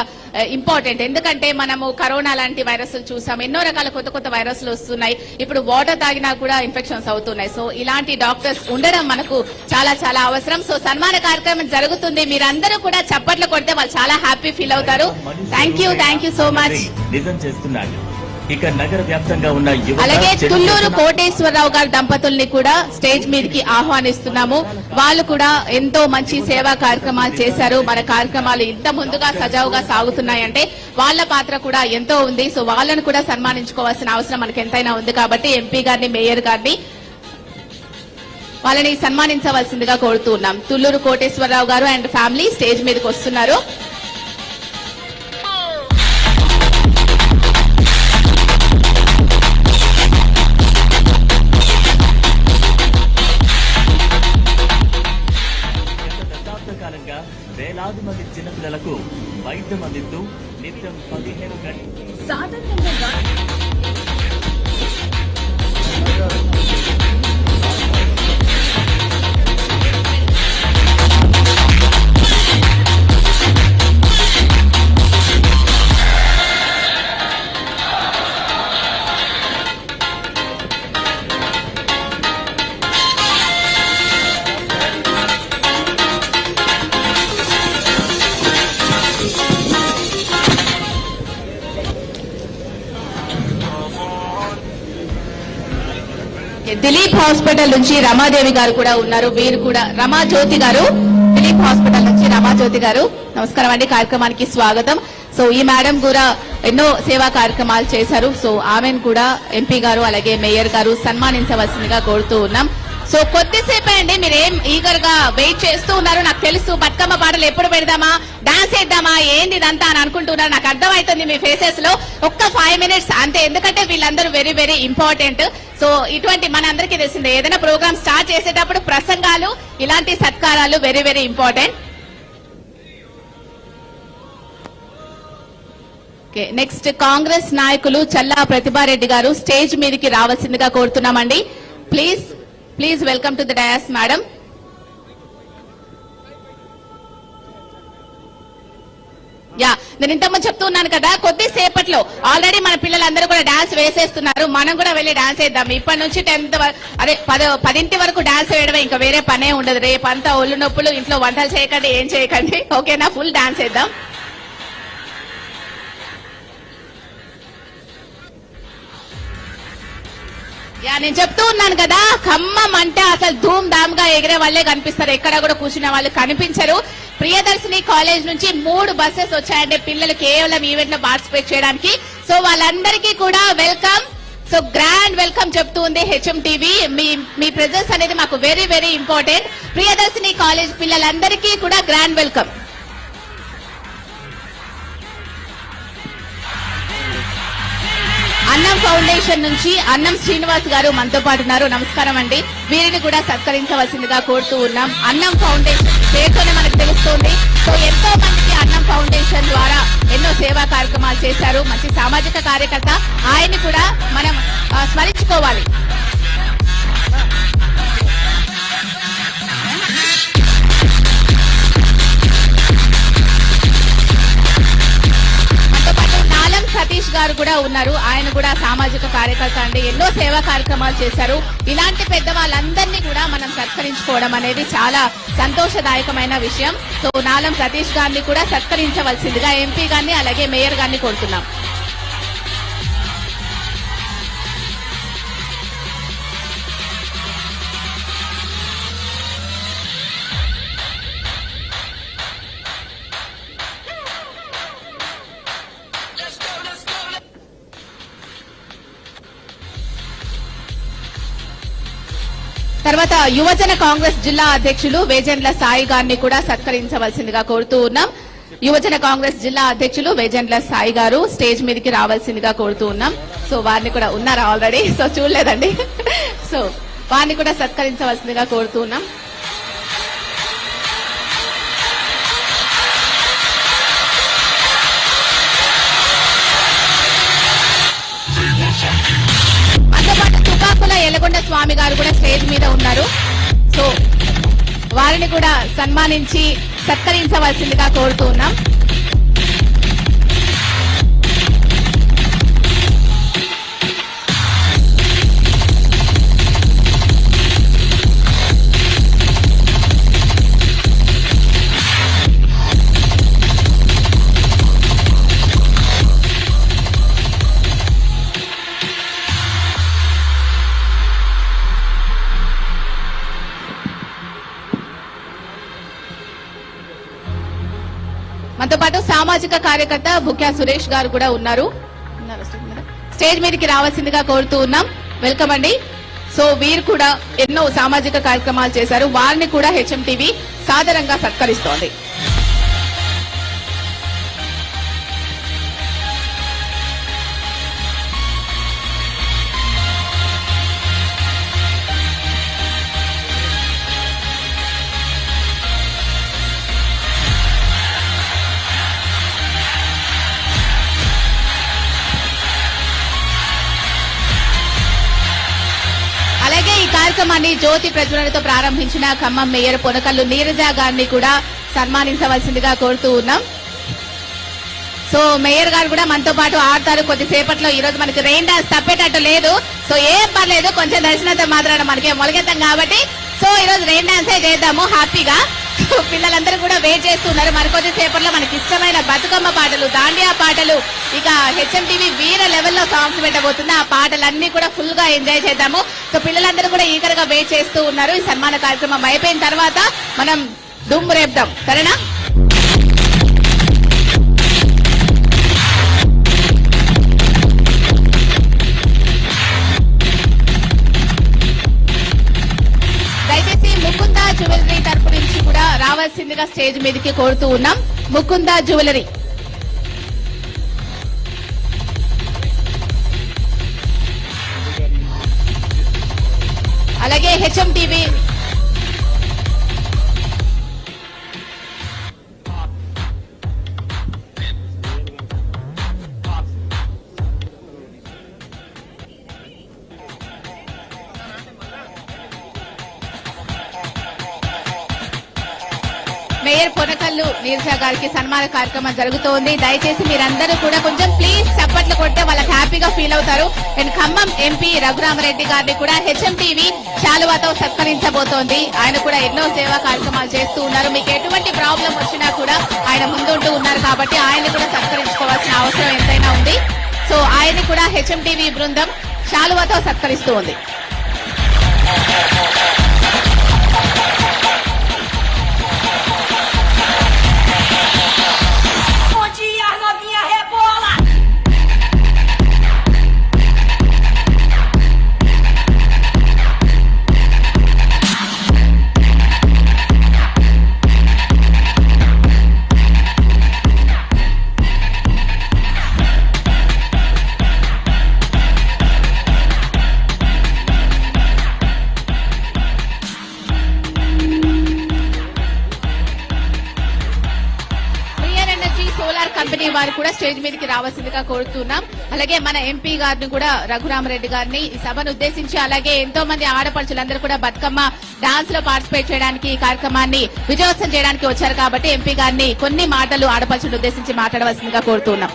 ఇంపార్టెంట్. ఎందుకంటే మనము కరోనా లాంటి వైరస్లు చూసాం, ఎన్నో రకాల కొత్త కొత్త వైరస్లు వస్తున్నాయి. ఇప్పుడు వాటర్ తాగినా కూడా ఇన్ఫెక్షన్స్ అవుతున్నాయి. సో ఇలాంటి డాక్టర్స్ ఉండడం మనకు చాలా చాలా అవసరం. సో సన్మాన కార్యక్రమం జరుగుతుంది, మీరందరూ కూడా చప్పట్లు కొడితే వాళ్ళు చాలా హ్యాపీ ఫీల్ అవుతారు. Thank you so much. నిజం చేస్తున్నాడు. ఇక నగర వ్యాప్తంగా ఉన్న అలాగే తుల్లూరు కోటేశ్వరరావు గారి దంపతుల్ని కూడా స్టేజ్ మీదకి ఆహ్వానిస్తున్నాము. వాళ్ళు కూడా ఎంతో మంచి సేవా కార్యక్రమాలు చేశారు. మన కార్యక్రమాలు ఇంత ముందుగా సజావుగా సాగుతున్నాయంటే వాళ్ళ పాత్ర కూడా ఎంతో ఉంది. సో వాళ్ళను కూడా సన్మానించుకోవాల్సిన అవసరం మనకు ఎంతైనా ఉంది. కాబట్టి ఎంపీ గారిని మేయర్ గారిని వాళ్ళని సన్మానించవలసిందిగా కోరుతూ ఉన్నాం. తుల్లూరు కోటేశ్వరరావు గారు అండ్ ఫ్యామిలీ స్టేజ్ మీదకి వస్తున్నారు. కాలంగా వేలాది మంది చిన్నపిల్లలకు వైద్యం అందిస్తూ నిత్యం 15 గంటలు సాధారణంగా దిలీప్ హాస్పిటల్ నుంచి రమాదేవి గారు కూడా ఉన్నారు. వీరు కూడా రమాజ్యోతి గారు, దిలీప్ హాస్పిటల్ నుంచి రమాజ్యోతి గారు. నమస్కారం అండి, కార్యక్రమానికి స్వాగతం. సో ఈ మేడం కూడా ఎన్నో సేవా కార్యక్రమాలు చేశారు. సో ఆమెను కూడా ఎంపీ గారు అలాగే మేయర్ గారు సన్మానించవలసిందిగా కోరుతూ ఉన్నాం. సో కొద్దిసేపే అండి, మీరేం ఈగర్ గా వెయిట్ చేస్తూ ఉన్నారు నాకు తెలుసు. బతుకమ్మ పాటలు ఎప్పుడు పెడదామా, డాన్స్ చేద్దామా, ఏంది ఇదంతా అని అనుకుంటున్నారు. నాకు అర్థమవుతుంది మీ ఫేసెస్ లో. ఒక్క 5 minutes అంతే, ఎందుకంటే వీళ్ళందరూ వెరీ వెరీ ఇంపార్టెంట్. సో ఇటువంటి మన అందరికీ తెలిసిందే, ఏదైనా ప్రోగ్రామ్ స్టార్ట్ చేసేటప్పుడు ప్రసంగాలు, ఇలాంటి సత్కారాలు very very important. Next Congress నాయకులు చల్లా ప్రతిభారెడ్డి గారు స్టేజ్ మీదకి రావాల్సిందిగా కోరుతున్నామండి. Please welcome to the dais madam. Yeah, నేను ఇంతకుముందు చెప్తున్నాను కదా, కొద్దిసేపట్లో ఆల్రెడీ మన పిల్లలందరూ కూడా డాన్స్ వేసేస్తున్నారు. మనం కూడా వెళ్ళి డాన్స్ వేద్దాం. ఇప్పటి నుంచి 10 వరకు డాన్స్ వేయడమే, ఇంకా వేరే పనే ఉండదు. రేపంతా ఒళ్ళు నొప్పులు, ఇంట్లో వంటలు చేయకండి, ఏం చేయకండి, ఓకేనా? ఫుల్ డాన్స్ వేద్దాం. యా, నేను చెప్తూ ఉన్నాను కదా, ఖమ్మం అంటే అసలు ధూమ్ ధామ్ గా ఎగిరే వాళ్ళే కనిపిస్తారు, ఎక్కడ కూడా కూర్చునే వాళ్ళు కనిపించరు. ప్రియదర్శిని కాలేజ్ నుంచి 3 buses వచ్చాయండి పిల్లలు కేవలం ఈవెంట్ లో పార్టిసిపేట్ చేయడానికి. సో వాళ్ళందరికీ కూడా వెల్కమ్. సో గ్రాండ్ వెల్కమ్ చెప్తూ ఉంది హెచ్ఎం టీవీ. మీ ప్రెజెన్స్ అనేది మాకు very very important. Priyadarshini college పిల్లలందరికీ కూడా గ్రాండ్ వెల్కమ్. అన్నం ఫౌండేషన్ నుంచి అన్నం శ్రీనివాస్ గారు మనతో పాటు ఉన్నారు. నమస్కారం అండి. వీరిని కూడా సత్కరించవలసిందిగా కోరుతూ ఉన్నాం. అన్నం ఫౌండేషన్ పేరుతోనే మనకు తెలుస్తోంది. సో ఎంతో మందికి అన్నం ఫౌండేషన్ ద్వారా ఎన్నో సేవా కార్యక్రమాలు చేశారు. మంచి సామాజిక కార్యకర్త. ఆయన్ని కూడా మనం స్మరించుకోవాలి. సతీష్ గారు కూడా ఉన్నారు. ఆయన కూడా సామాజిక కార్యకర్త అండి, ఎన్నో సేవా కార్యక్రమాలు చేశారు. ఇలాంటి పెద్దవాళ్ళందరినీ కూడా మనం సత్కరించుకోవడం అనేది చాలా సంతోషదాయకమైన విషయం. సో నాలం సతీష్ గారిని కూడా సత్కరించవలసిందిగా ఎంపీ గారిని అలాగే మేయర్ గారిని కోరుతున్నాం. తర్వాత యువజన కాంగ్రెస్ జిల్లా అధ్యక్షులు వేజెండ్ల సాయి గారిని కూడా సత్కరించవలసిందిగా కోరుతూ ఉన్నాం. యువజన కాంగ్రెస్ జిల్లా అధ్యక్షులు వేజెండ్ల సాయి గారు స్టేజ్ మీదకి రావాల్సిందిగా కోరుతూ ఉన్నాం. సో వారిని కూడా ఉన్నారా ఆల్రెడీ? సో చూడలేదండి. సో వారిని కూడా సత్కరించవలసిందిగా కోరుతూ ఉన్నాం. వారిని కూడా సన్మానించి సత్కరించవలసిందిగా కోరుతూ ఉన్నాం. మనతో పాటు సామాజిక కార్యకర్త బుక్యా సురేష్ గారు కూడా ఉన్నారు. స్టేజ్ మీదకి రావాల్సిందిగా కోరుతూ ఉన్నాం. వెల్కమ్ అండి. సో వీరు కూడా ఎన్నో సామాజిక కార్యక్రమాలు చేశారు. వారిని కూడా హెచ్ఎంటీవీ సాదరంగా సత్కరిస్తోంది. అలాగే ఈ కార్యక్రమాన్ని జ్యోతి ప్రజ్వలనతో ప్రారంభించిన ఖమ్మం మేయర్ పొనకల్లు నీరజ గారిని కూడా సన్మానించవలసిందిగా కోరుతూ ఉన్నాం. సో మేయర్ గారు కూడా మనతో పాటు ఆడతారు కొద్దిసేపట్లో. ఈ రోజు మనకి రెయిన్ డాన్స్ తప్పేటట్టు లేదు. సో ఏం పర్లేదు, కొంచెం దర్శనంతో మాత్రం మనకి మొలకెత్తాం కాబట్టి సో ఈ రోజు రెయిన్ డాన్సే చేద్దాము హ్యాపీగా. పిల్లలందరూ కూడా వెయిట్ చేస్తున్నారు. మరికొద్ది సేపట్లో మనకి ఇష్టమైన బతుకమ్మ పాటలు, దాండియా పాటలు, ఇక హెచ్ఎంటీవీ వీర లెవెల్లో సాంగ్స్ పెట్టబోతుంది. ఆ పాటలన్నీ కూడా ఫుల్ గా ఎంజాయ్ చేద్దాము. సో పిల్లలందరూ కూడా ఈగర్ గా వెయిట్ చేస్తూ ఉన్నారు. ఈ సన్మాన కార్యక్రమం అయిపోయిన తర్వాత మనం దుమ్ము రేపుదాం, సరేనా? దయచేసి ముకుందా జ్యువెలరీ తరపు నుంచి కూడా రావాల్సిందిగా స్టేజ్ మీదకి కోరుతూ ఉన్నాం. ముకుందా జ్యువెలరీ. అలాగే హెచ్ఎంటీవీ మేయర్ పొనకల్లు నీరజ గారికి సన్మాన కార్యక్రమం జరుగుతోంది. దయచేసి మీరందరూ కూడా కొంచెం ప్లీజ్ చప్పట్లు కొడితే వాళ్ళకి హ్యాపీగా ఫీల్ అవుతారు. అండ్ ఖమ్మం ఎంపీ రఘురామరెడ్డి గారిని కూడా హెచ్ఎంటీవీ శాలువాతో సత్కరించబోతోంది. ఆయన కూడా ఎన్నో సేవా కార్యక్రమాలు చేస్తూ ఉన్నారు. మీకు ఎటువంటి ప్రాబ్లం వచ్చినా కూడా ఆయన ముందుంటూ ఉన్నారు కాబట్టి ఆయన కూడా సత్కరించుకోవాల్సిన అవసరం ఎంతైనా ఉంది. సో ఆయన కూడా హెచ్ఎంటీవీ బృందం శాలువాతో సత్కరిస్తూ ఉంది. కంపెనీ వారు కూడా స్టేజ్ మీదకి రావాల్సిందిగా కోరుతున్నాం. అలాగే మన ఎంపీ గారిని కూడా రఘురామరెడ్డి గారిని ఈ సభను ఉద్దేశించి, అలాగే ఎంతో మంది ఆడపడుచులందరూ కూడా బతుకమ్మ డాన్స్ లో పార్టిసిపేట్ చేయడానికి, ఈ కార్యక్రమాన్ని విజయోత్సవం చేయడానికి వచ్చారు కాబట్టి ఎంపీ గారిని కొన్ని మాటలు ఆడపడుచులను ఉద్దేశించి మాట్లాడవలసిందిగా కోరుతున్నాం.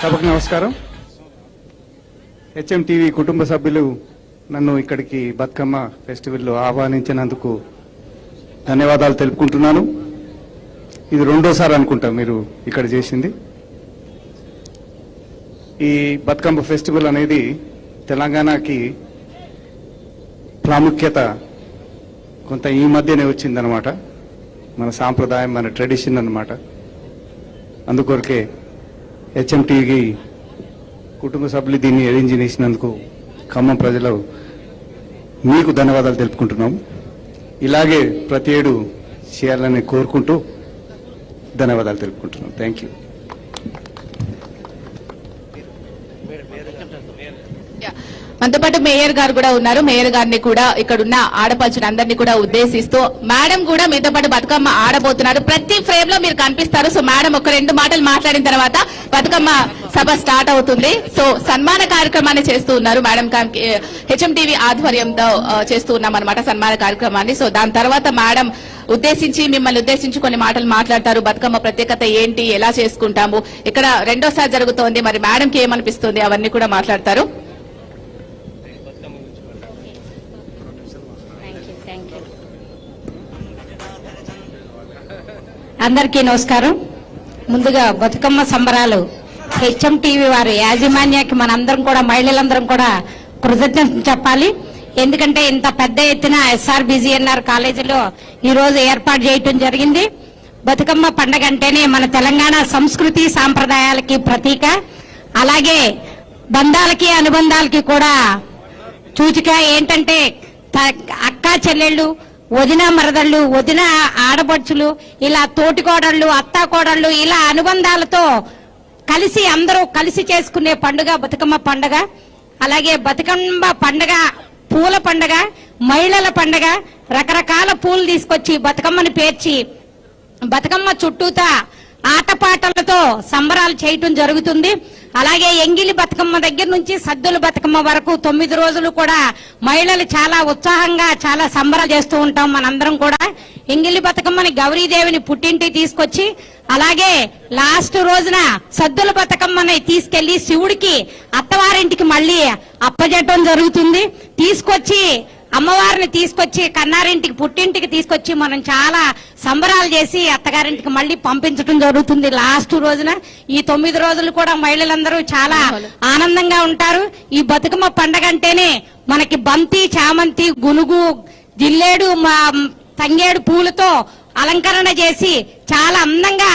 సభకు నమస్కారం. హెచ్ఎంటీవీ కుటుంబ సభ్యులు నన్ను ఇక్కడికి బతుకమ్మ ఫెస్టివల్లో ఆహ్వానించినందుకు ధన్యవాదాలు తెలుపుకుంటున్నాను. ఇది రెండోసారి అనుకుంటా మీరు ఇక్కడ చేసింది. ఈ బతుకమ్మ ఫెస్టివల్ అనేది తెలంగాణకి ప్రాముఖ్యత కొంత ఈ మధ్యనే వచ్చిందనమాట. మన సాంప్రదాయం, మన ట్రెడిషన్ అన్నమాట. అందుకొరకే హెచ్ఎంటీవీ కుటుంబ సభ్యులు దీన్ని అరేంజ్ చేసినందుకు ఖమ్మం ప్రజలు మీకు ధన్యవాదాలు తెలుపుకుంటున్నాము. ఇలాగే ప్రతి ఏడు చేయాలని కోరుకుంటూ ధన్యవాదాలు తెలుపుకుంటున్నాం. Thank you. మనతో పాటు మేయర్ గారు కూడా ఉన్నారు. మేయర్ గారిని కూడా ఇక్కడ ఉన్న ఆడపడుచుని అందరినీ కూడా ఉద్దేశిస్తూ మేడం కూడా మీతో పాటు బతుకమ్మ ఆడబోతున్నారు. ప్రతి ఫ్రేమ్ లో మీరు కనిపిస్తారు. సో మేడం ఒక 2 మాటలు మాట్లాడిన తర్వాత బతుకమ్మ సభ స్టార్ట్ అవుతుంది. సో సన్మాన కార్యక్రమాన్ని చేస్తూ ఉన్నారు మేడం. హెచ్ఎంటీవీ ఆధ్వర్యంతో చేస్తూ ఉన్నాం అనమాట సన్మాన కార్యక్రమాన్ని. సో దాని తర్వాత మేడం మిమ్మల్ని ఉద్దేశించి కొన్ని మాటలు మాట్లాడతారు. బతుకమ్మ ప్రత్యేకత ఏంటి, ఎలా చేసుకుంటాము, ఇక్కడ రెండోసారి జరుగుతోంది, మరి మేడంకి ఏమనిపిస్తుంది, అవన్నీ కూడా మాట్లాడతారు. అందరికీ నమస్కారం. ముందుగా బతుకమ్మ సంబరాలు హెచ్ఎం టీవీ వారి యాజమాన్యానికి మనందరం కూడా మహిళలందరం కూడా కృతజ్ఞతలు చెప్పాలి. ఎందుకంటే ఇంత పెద్ద ఎత్తున SRBGNR కాలేజీలో ఈ రోజు ఏర్పాటు చేయటం జరిగింది. బతుకమ్మ పండగ అంటేనే మన తెలంగాణ సంస్కృతి సాంప్రదాయాలకి ప్రతీక, అలాగే బంధాలకి అనుబంధాలకి కూడా సూచిక. ఏంటంటే అక్కా చెల్లెళ్ళు, వదిన మరదళ్ళు, వదిన ఆడపడుచులు, ఇలా తోటికోడళ్ళు, అత్తాకోడళ్ళు, ఇలా అనుబంధాలతో కలిసి అందరూ కలిసి చేసుకునే పండుగ బతుకమ్మ పండుగ. అలాగే బతుకమ్మ పండుగ పూల పండుగ, మహిళల పండుగ. రకరకాల పూలు తీసుకొచ్చి బతుకమ్మని పేర్చి బతుకమ్మ చుట్టూతా ఆటపాటలతో సంబరాలు చేయటం జరుగుతుంది. అలాగే ఎంగిలి బతుకమ్మ దగ్గర నుంచి సద్దుల బతుకమ్మ వరకు 9 రోజులు కూడా మహిళలు చాలా ఉత్సాహంగా చాలా సంబరాలు చేస్తూ ఉంటాం మనందరం కూడా. ఎంగిలి బతుకమ్మని గౌరీదేవిని పుట్టింటికి తీసుకొచ్చి, అలాగే లాస్ట్ రోజున సద్దుల బతుకమ్మని తీసుకెళ్లి శివుడికి అత్తవారింటికి మళ్ళీ అప్పజెట్టడం జరుగుతుంది. తీసుకొచ్చి అమ్మవారిని తీసుకొచ్చి కన్నారింటికి పుట్టింటికి తీసుకొచ్చి మనం చాలా సంబరాలు చేసి అత్తగారింటికి మళ్ళీ పంపించడం జరుగుతుంది లాస్ట్ రోజున. ఈ 9 రోజులు కూడా మహిళలందరూ చాలా ఆనందంగా ఉంటారు. ఈ బతుకమ్మ పండగ అంటేనే మనకి బంతి, చామంతి, గునుగు, జిల్లేడు, తంగేడు పూలతో అలంకరణ చేసి చాలా అందంగా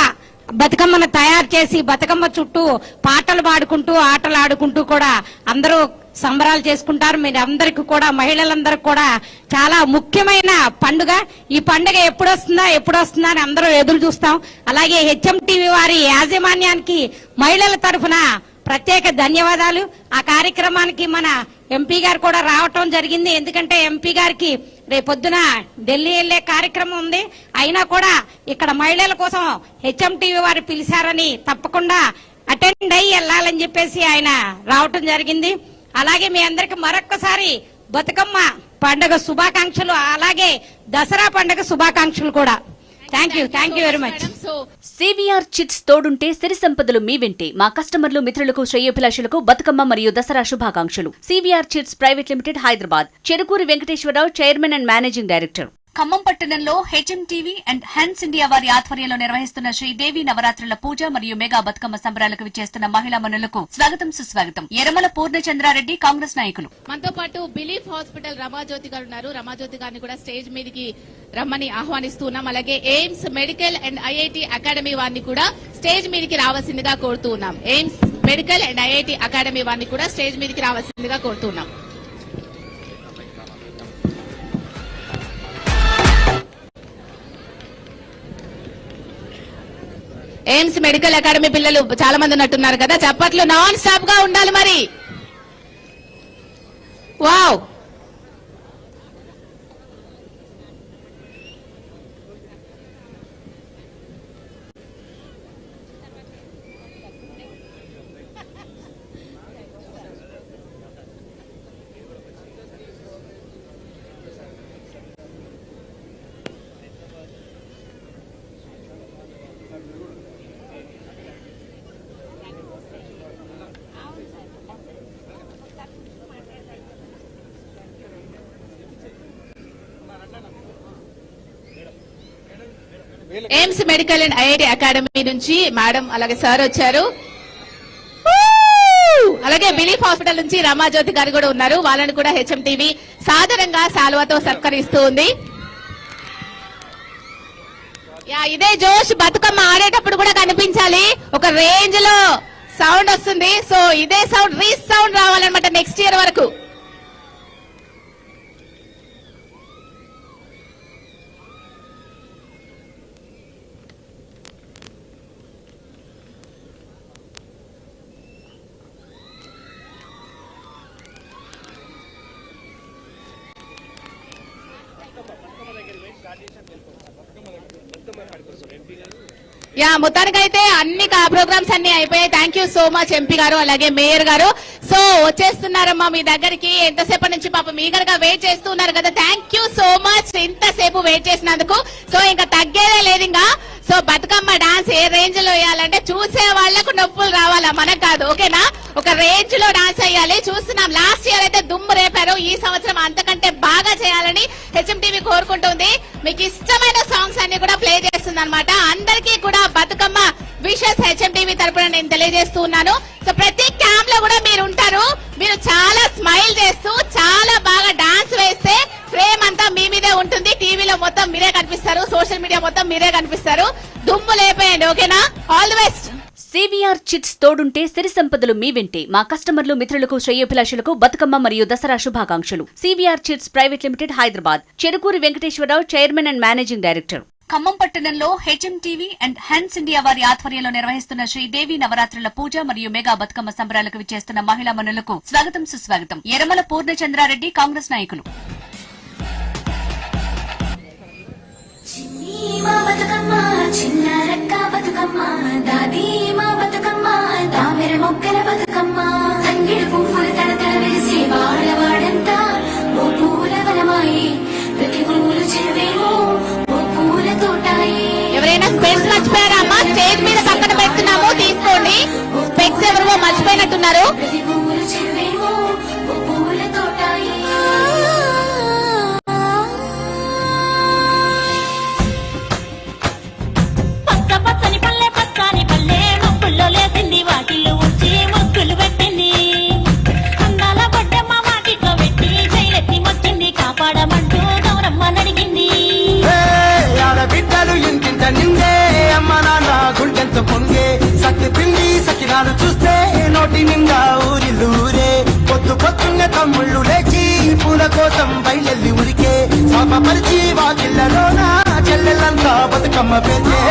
బతుకమ్మను తయారు చేసి బతుకమ్మ చుట్టూ పాటలు పాడుకుంటూ ఆటలు ఆడుకుంటూ కూడా అందరూ సంబరాలు చేసుకుంటారు. మీరు అందరికి కూడా మహిళలందరికీ కూడా చాలా ముఖ్యమైన పండుగ. ఈ పండుగ ఎప్పుడొస్తుందా అని అందరూ ఎదురు చూస్తాం. అలాగే హెచ్ఎం టీవీ వారి యాజమాన్యానికి మహిళల తరఫున ప్రత్యేక ధన్యవాదాలు. ఆ కార్యక్రమానికి మన ఎంపీ గారు కూడా రావటం జరిగింది. ఎందుకంటే ఎంపీ గారికి రేపొద్దున ఢిల్లీ వెళ్లే కార్యక్రమం ఉంది. అయినా కూడా ఇక్కడ మహిళల కోసం హెచ్ఎం టీవీ వారు పిలిచారని తప్పకుండా అటెండ్ అయ్యి వెళ్ళాలని చెప్పేసి ఆయన రావటం జరిగింది. అలాగే మీ అందరికి మరొక్కసారి బతుకమ్మ పండుగ శుభాకాంక్షలు, అలాగే దసరా పండుగ శుభాకాంక్షలు కూడా. Thank you very much. CVR chits తోడుంటే సిరి సంపదలు మీ వెంటే. మా కస్టమర్లు, మిత్రులకు, శ్రేయోభిలాషులకు బతుకమ్మ మరియు దసరా శుభాకాంక్షలు. CVR chits private limited, Hyderabad. Cherukuri Venkateswararao, chairman and managing director. Khammam పట్టణంలో హెచ్ఎంటీవీ అండ్ హ్యాన్స్ ఇండియా వారి ఆధ్వర్యంలో నిర్వహిస్తున్న శ్రీదేవి నవరాత్రుల పూజ మరియు మెగా బతుకమ్మ సంబరాలకు విచ్చేస్తున్న మహిళా మనులకు స్వాగతం సుస్వాగతం. యరమల పూర్ణచంద్రారెడ్డి, కాంగ్రెస్ నాయకులు. మనతో పాటు బిలీఫ్ హాస్పిటల్ రమాజ్యోతి గారు ఉన్నారు. రమాజ్యోతి గారిని కూడా స్టేజ్ మీదకి రమ్మని ఆహ్వానిస్తున్నాం. అలాగే AIIMS medical and IIT academy వారిని కూడా స్టేజ్ మీదకి రావాల్సిందిగా కోరుతూ ఉన్నాం. AIIMS medical and IIT academy వారిని కూడా స్టేజ్ మీదకి రావాల్సిందిగా కోరుతున్నాం. ఎయిమ్స్ మెడికల్ అకాడమీ పిల్లలు చాలా మంది ఉన్నట్టున్నారు కదా, చప్పట్లు నాన్ స్టాప్ గా ఉండాలి మరి. Wow, AIIMS medical and IIT academy నుంచి మేడం అలాగే సార్ వచ్చారు. అలాగే బిలీఫ్ హాస్పిటల్ నుంచి రమాజ్యోతి గారు కూడా ఉన్నారు. వాళ్ళని కూడా హెచ్ఎం టీవీ సాధారణంగా శాలువాతో సత్కరిస్తూ ఉంది. ఇదే జోష్ బతుకమ్మ ఆడేటప్పుడు కూడా కనిపించాలి. ఒక రేంజ్ లో సౌండ్ వస్తుంది. సో ఇదే సౌండ్ రీసౌండ్ రావాలన్నమాట నెక్స్ట్ ఇయర్ వరకు. యా మొత్తానికైతే అన్ని ప్రోగ్రామ్స్ అన్ని అయిపోయాయి. Thank you so much MP గారు అలాగే మేయర్ గారు. సో వచ్చేస్తున్నారమ్మా మీ దగ్గరికి. ఎంతసేపటి నుంచి పాపం ఈగర్గా వెయిట్ చేస్తూ ఉన్నారు కదా. థ్యాంక్ యూ సో మచ్ ఇంతసేపు వెయిట్ చేసినందుకు. సో ఇంకా తగ్గేదే లేదు ఇంకా. సో బతుకమ్మ డాన్స్ ఏ రేంజ్ లో వేయాలంటే చూసే వాళ్లకు నొప్పులు రావాలా, మనకు కాదు. ఓకేనా, ఒక రేంజ్ లో డాన్స్ వేయాలి. చూస్తున్నాం లాస్ట్ ఇయర్ అయితే దుమ్ము రేపారు. ఈ సంవత్సరం అంతకంటే బాగా చేయాలని హెచ్ఎంటీవీ కోరుకుంటుంది. మీకు ఇష్టమైన సాంగ్స్ అన్ని కూడా ప్లే చేస్తుంది అనమాట. అందరికీ కూడా బతుకమ్మ విషెస్ హెచ్ఎంటీవీ తరపున నేను తెలియజేస్తూ ఉన్నాను. సో ప్రతి క్యాంప్ లో కూడా మీరు ఉంటారు. మీరు చాలా స్మైల్ చేస్తూ చాలా బాగా డాన్స్ వేస్తే ఫ్రేమ్ అంతా మీ మీదే ఉంటుంది. టీవీలో మొత్తం మీరే కనిపిస్తారు, సోషల్ మీడియా మొత్తం మీరే కనిపిస్తారు. దుమ్ము లేపేయండి. ఓకేనా, all the best. CVR chits తోడుంటే సిరి సంపదలు మీ వెంటే. మా కస్టమర్లు మిత్రులకు శ్రేయోభిలాషులకు బతుకమ్మ మరియు దసరా శుభాకాంక్షలు. CVR chits private limited Hyderabad. Cherukuri Venkateswararao chairman and managing director. Khammam పట్టణంలో హెచ్ఎంటీవీ అండ్ హన్స్ ఇండియా వారి ఆధ్వర్యంలో నిర్వహిస్తున్న శ్రీదేవి నవరాత్రుల పూజ మరియు మెగా బతుకమ్మ సంబరాలకు విచ్చేస్తున్న మహిళా మనులకు స్వాగతం సుస్వాగతం. యరమల పూర్ణచంద్రారెడ్డి కాంగ్రెస్ నాయకులు. ఎవరైనా స్పెక్స్ మర్చిపోయారా అమ్మా? స్టేజ్ మీద పక్కన పెడుతున్నాము, తీసుకోండి. స్పెక్స్ ఎవరో మర్చిపోయినట్టున్నారు. చూస్తే నోటి నిండా ఊరిల్లూరే. పొద్దు పొద్దున్న తమ్ముళ్ళు లేచి పూల కోసం బయలెల్లి ఉరికే. సాపరిచి వాకిళ్ళలోన చెల్లెళ్ళంతా బతుకమ్మ పెద్దే.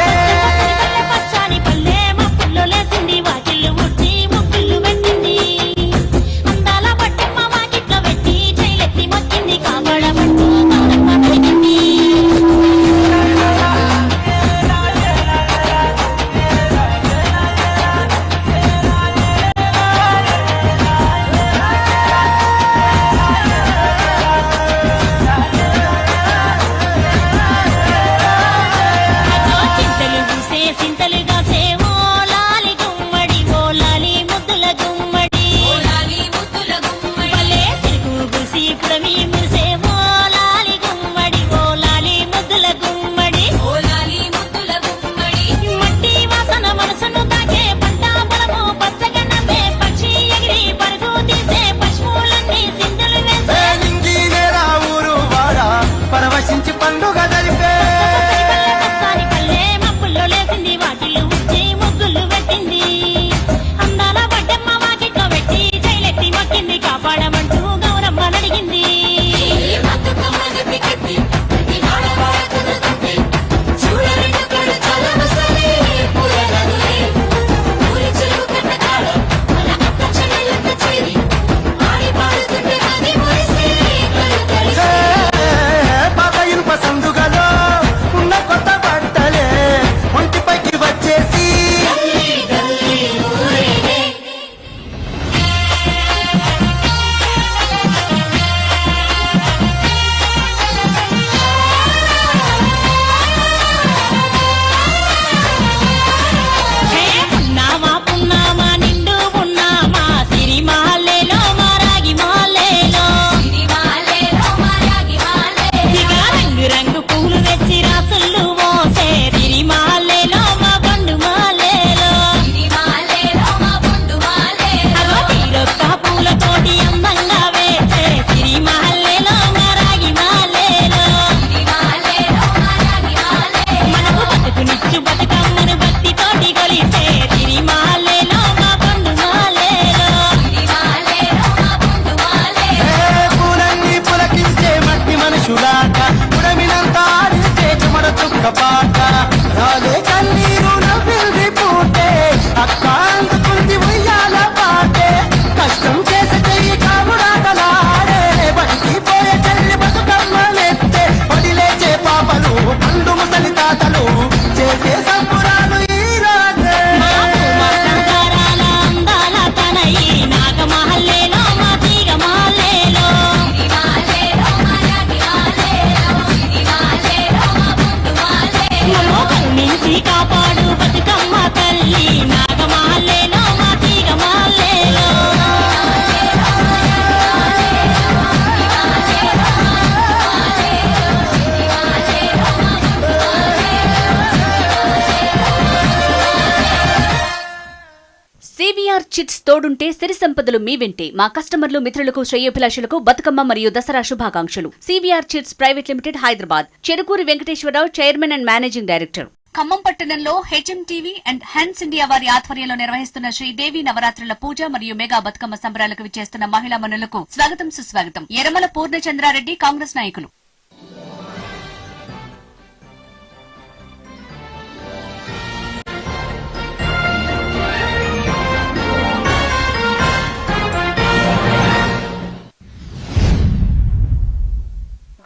చిట్స్ తోడుంటే సిరి సంపదలు మీ వెంటే. మా కస్టమర్లు, మిత్రులకు, శ్రేయోభిలాషులకు బతుకమ్మ మరియు దసరా శుభాకాంక్షలు. CVR chits private limited, Hyderabad. Cherukuri Venkateswararao, chairman and managing director. Khammam పట్టణంలో హెచ్ఎంటీవీ అండ్ హ్యాన్స్ ఇండియా వారి ఆధ్వర్యంలో నిర్వహిస్తున్న శ్రీదేవి నవరాత్రుల పూజ మరియు మెగా బతుకమ్మ సంబరాలకు విచ్చేస్తున్న మహిళా మనులకు స్వాగతం సుస్వాగతం. యరమల పూర్ణచంద్రారెడ్డి, కాంగ్రెస్ నాయకులు.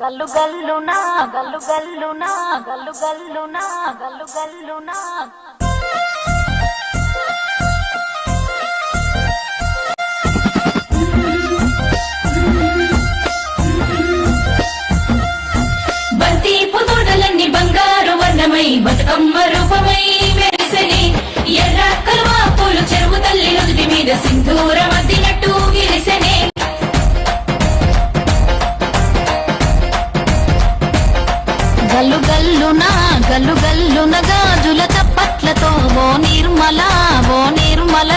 గల్లు గల్లునా గల్లు గల్లునా గల్లు గల్లునా గల్లు గల్లునా బంతి పుతోడలన్నీ బంగారు వర్ణమై బతుకమ్మ రూపమై మెరిసెని. ఎర్ర కలువా పూలు చెరువు తల్లి నుదుటి మీద సింధూర మద్దినట్టు విరిసెని. గల్లు గల్లునా గల్లు గల్లున గాజుల చప్పట్లతో ఓ నిర్మల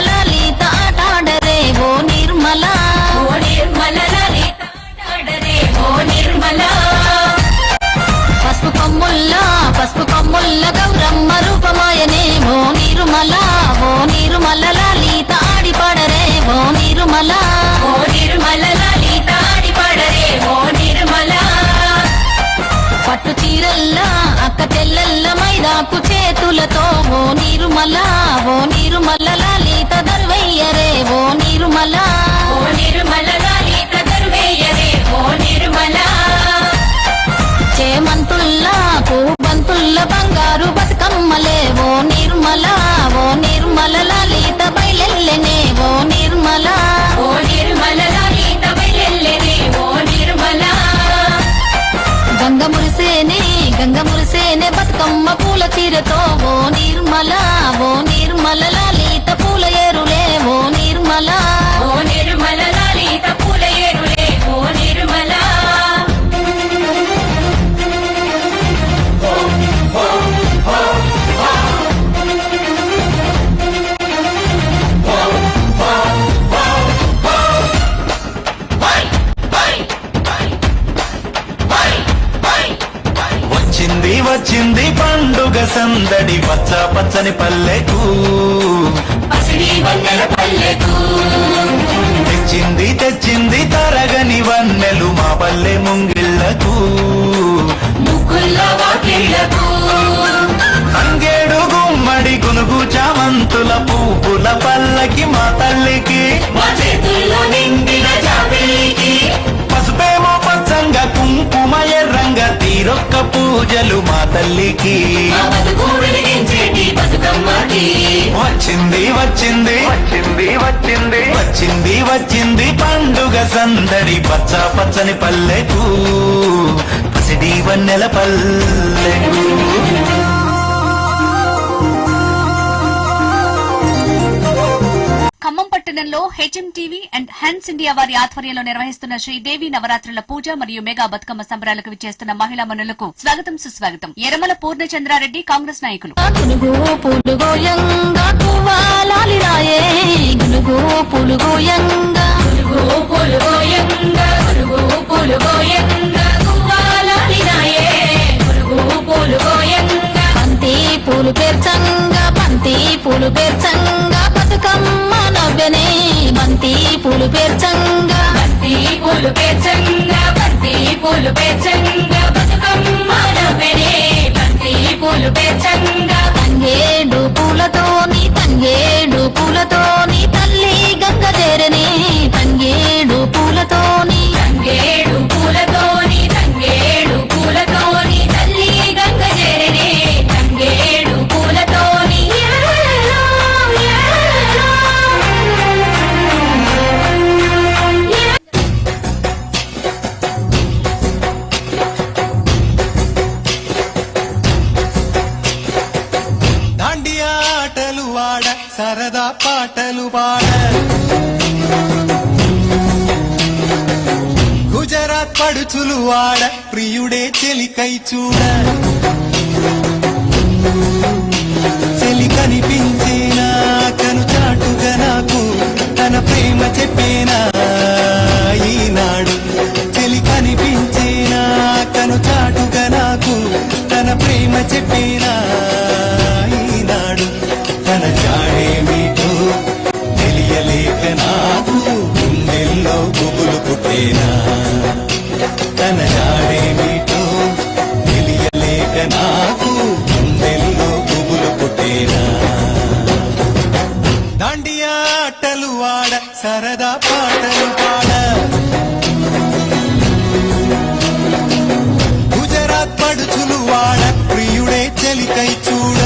లలిత ఆటాడరే ఓ నిర్మల లలిత ఆటాడరే ఓ నిర్మల. పసుపు కొమ్ముల్ల గౌరమ్మ రూపమాయనే ఓ నిర్మల లలిత ఆడిపాడరే ఓ నిర్మల లలిత ఆడిపాడరే ఓ నిర్మల. పట్టు చీరల్లా అక్క చెల్లెల్ల మైదాకు చేతులతో ఓ నిర్మల లలిత దర్వయ్యరే ఓ నిర్మల లలిత దర్వయ్యరే ఓ నిర్మల. చేమంతుల్లా పూబంతుల్ల బంగారు బతుకమ్మలే ఓ నిర్మల లలిత బయలెల్లెనే ఓ నిర్మల లలిత బయలెల్లెనే ఓ నిర్మల. గంగ మురిసేనే బతుకమ్మ పూల చీరతో ఓ నిర్మల లలిత పూల ఏరులే ఓ నిర్మల లలిత పూల ఏరులే ఓ నిర్మల. వచ్చింది పండుగ సందడి పచ్చ పచ్చని పల్లెకు తెచ్చింది తరగని వన్నెలు మా పల్లె ముంగిళ్లకు. అంగేడు గుమ్మడి గునుగు చామంతుల పువ్వుల పల్లకి మా తల్లికి. పసుపేమో పచ్చంగా కుంకుమ ఎర్రంగా తీరొక్క పూజలు మా తల్లికి. వచ్చింది పండుగ సందడి పచ్చ పచ్చని పల్లెకు పసిడి వన్నెల పల్లెకు. ఖమ్మం పట్టణంలో హెచ్ఎంటీవీ అండ్ హ్యాన్స్ ఇండియా వారి ఆధ్వర్యంలో నిర్వహిస్తున్న శ్రీదేవి నవరాత్రుల పూజ మరియు మెగా బతుకమ్మ సంబరాలకు విచ్చేస్తున్న మహిళా మనులకు స్వాగతం సుస్వాగతం. యరమల పూర్ణచంద్రారెడ్డి, కాంగ్రెస్ నాయకులు. బంతి పూలు పేర్చంగా బతుకమ్మ నవ్వెనే. బంతి పూలు పేర్చంగా తంగేడు పూలతోని తల్లి గంగ చేరనే. తంగేడు పూలతోని తల్లి గంగ చేరనే. తంగేడు పూలతోని సరదా పాటలు పాడ గుజరాత్ పడుచులు వాడ ప్రియుడే చెలికై చూడ చెలి కనిపించేనా కను చాటుగా నాకు నాకు తన ప్రేమ చెప్పేనా ఈనాడు చెలి కనిపించేనా కను చాటుగా నాకు తన ప్రేమ చెప్పేనా ఈనాడు తన జాడేమిటో తెలియలేక నాకు గుండెల్లో గుబులు పుట్టేనా తన జాడేమిటో తెలియలేక నాకు గుండెల్లో గుబులు పుట్టేనా దాండియా ఆటలు ఆడ సరదా పాటలు పాడ గుజరాత్ పడుచులు వాడ ప్రియుడే చెలికై చూడ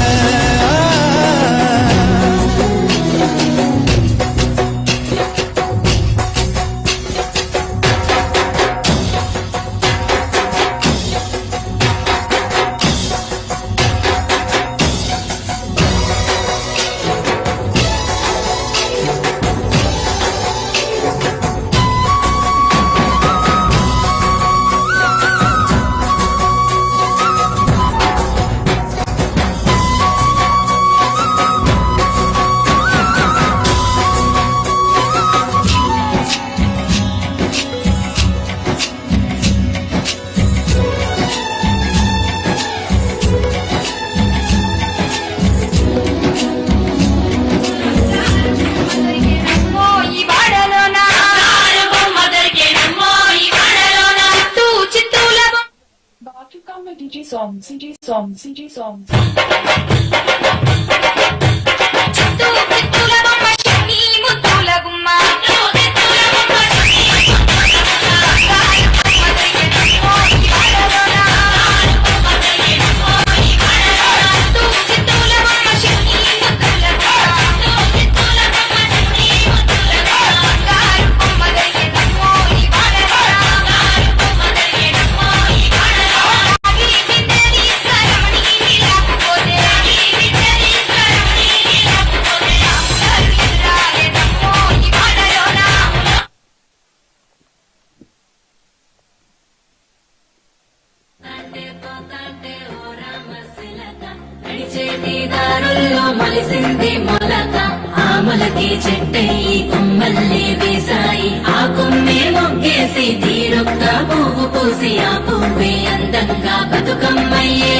మలిసింది మొలక ఆమలకి చెట్టయి కొమ్మల్లి వేసాయి ఆ కొమ్మే మొగ్గేసి తీరొక్క పువ్వు పూసి ఆ పువ్వే అందంగా బతుకమ్మయ్యే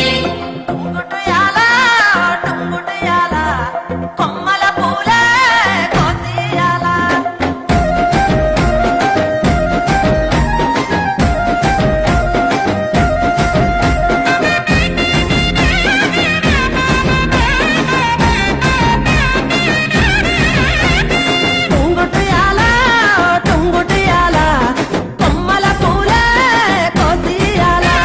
కొమ్మల పూలే కోసియాలా కొమ్మల పూలే కోసియాలా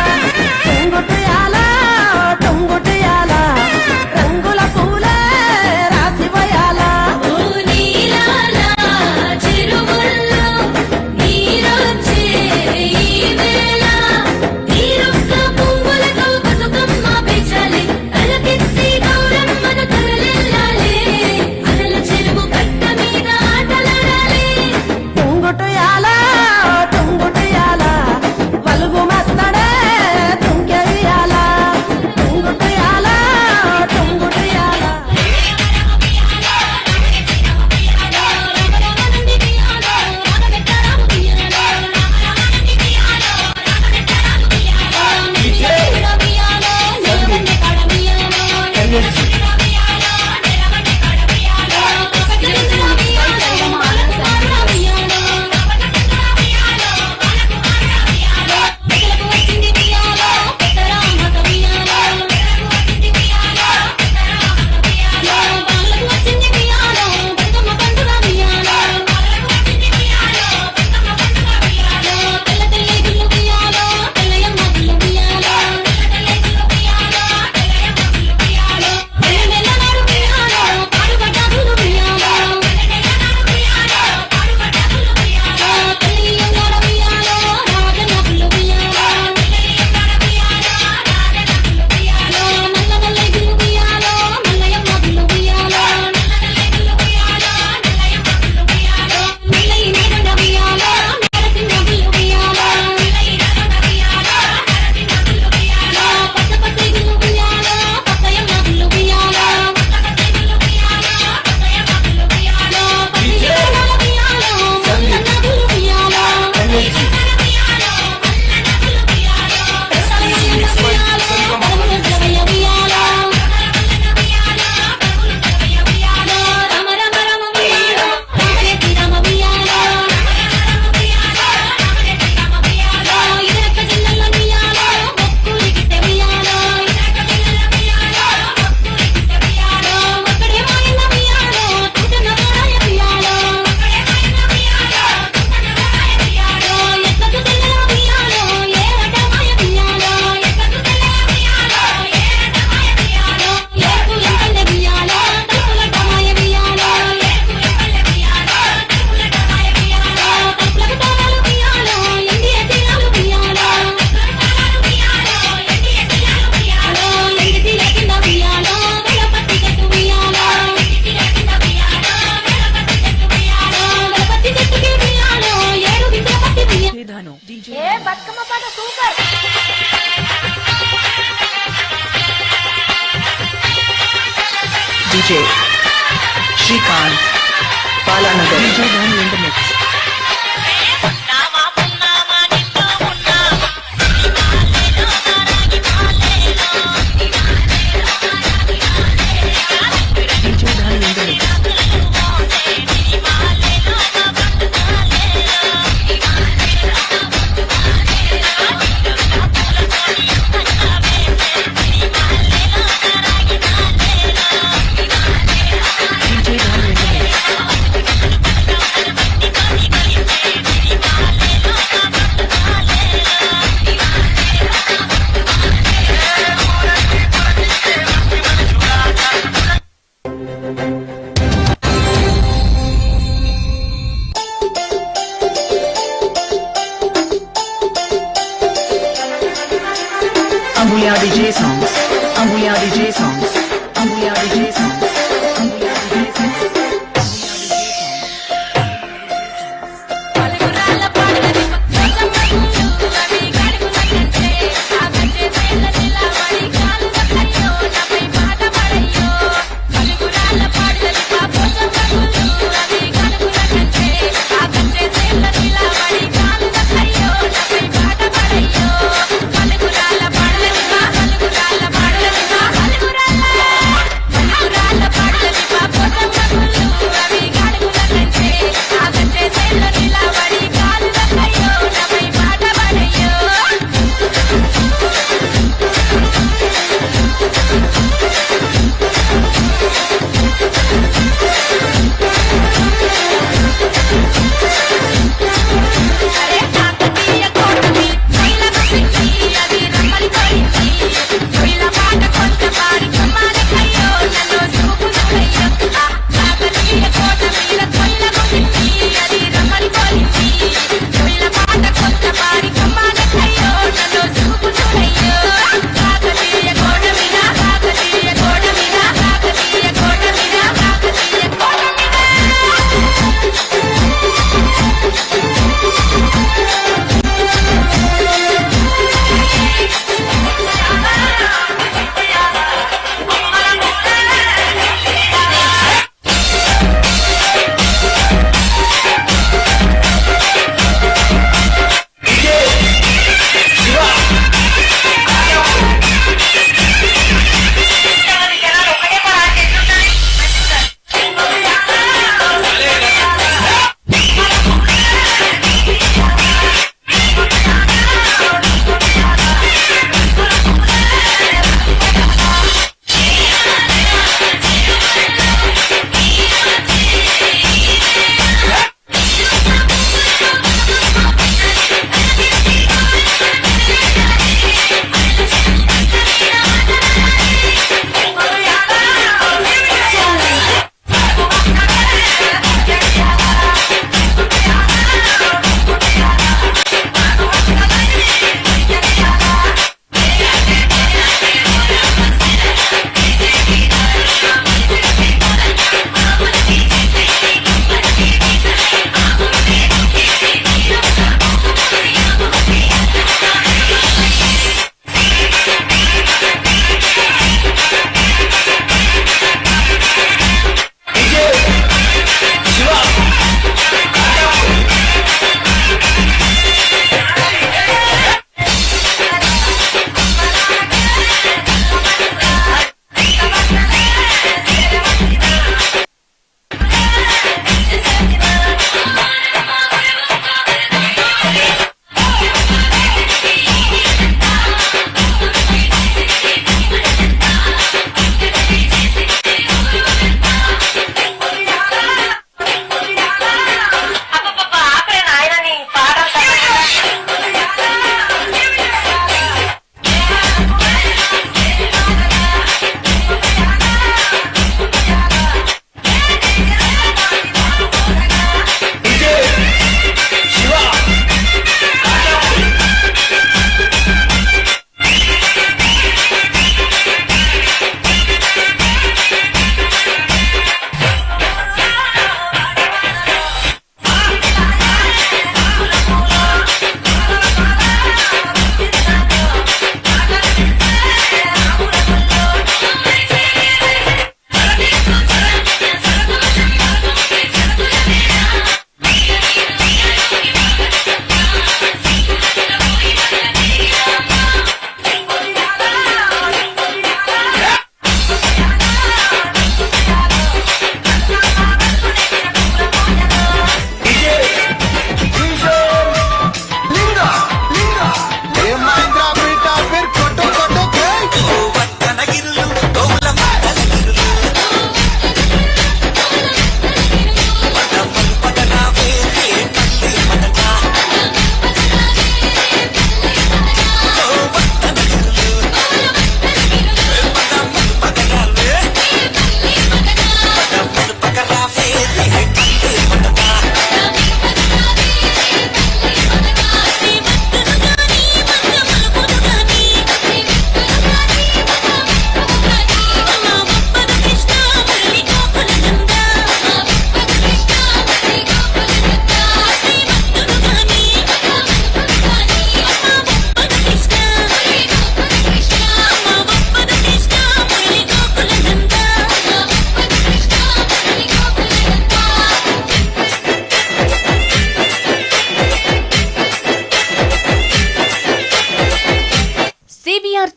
DJ Shrikant Palanagar. DJ Dhani in the mix. Ambulia DJ songs. Ambulia DJ songs. Ambulia DJ songs. Ambulia DJ songs.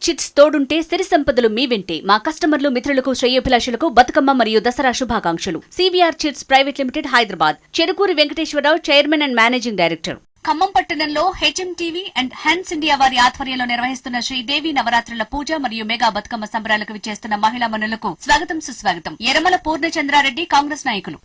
Chits తోడుంటే సిరి సంపదలు మీ వెంటే. మా కస్టమర్లు, మిత్రులకు, శ్రేయోభిలాషులకు బతుకమ్మ మరియు దసరా శుభాకాంక్షలు. CVR chits private limited, Hyderabad. Cherukuri Venkateswararao, chairman and managing director. Khammam పట్టణంలో హెచ్ఎంటీవీ అండ్ హ్యాన్స్ ఇండియా వారి ఆధ్వర్యంలో నిర్వహిస్తున్న శ్రీదేవి నవరాత్రుల పూజ మరియు మెగా బతుకమ్మ సంబరాలకు విచ్చేస్తున్న మహిళా మనులకు స్వాగతం, సుస్వాగతం. యరమల పూర్ణచంద్రారెడ్డి, కాంగ్రెస్ నాయకులు.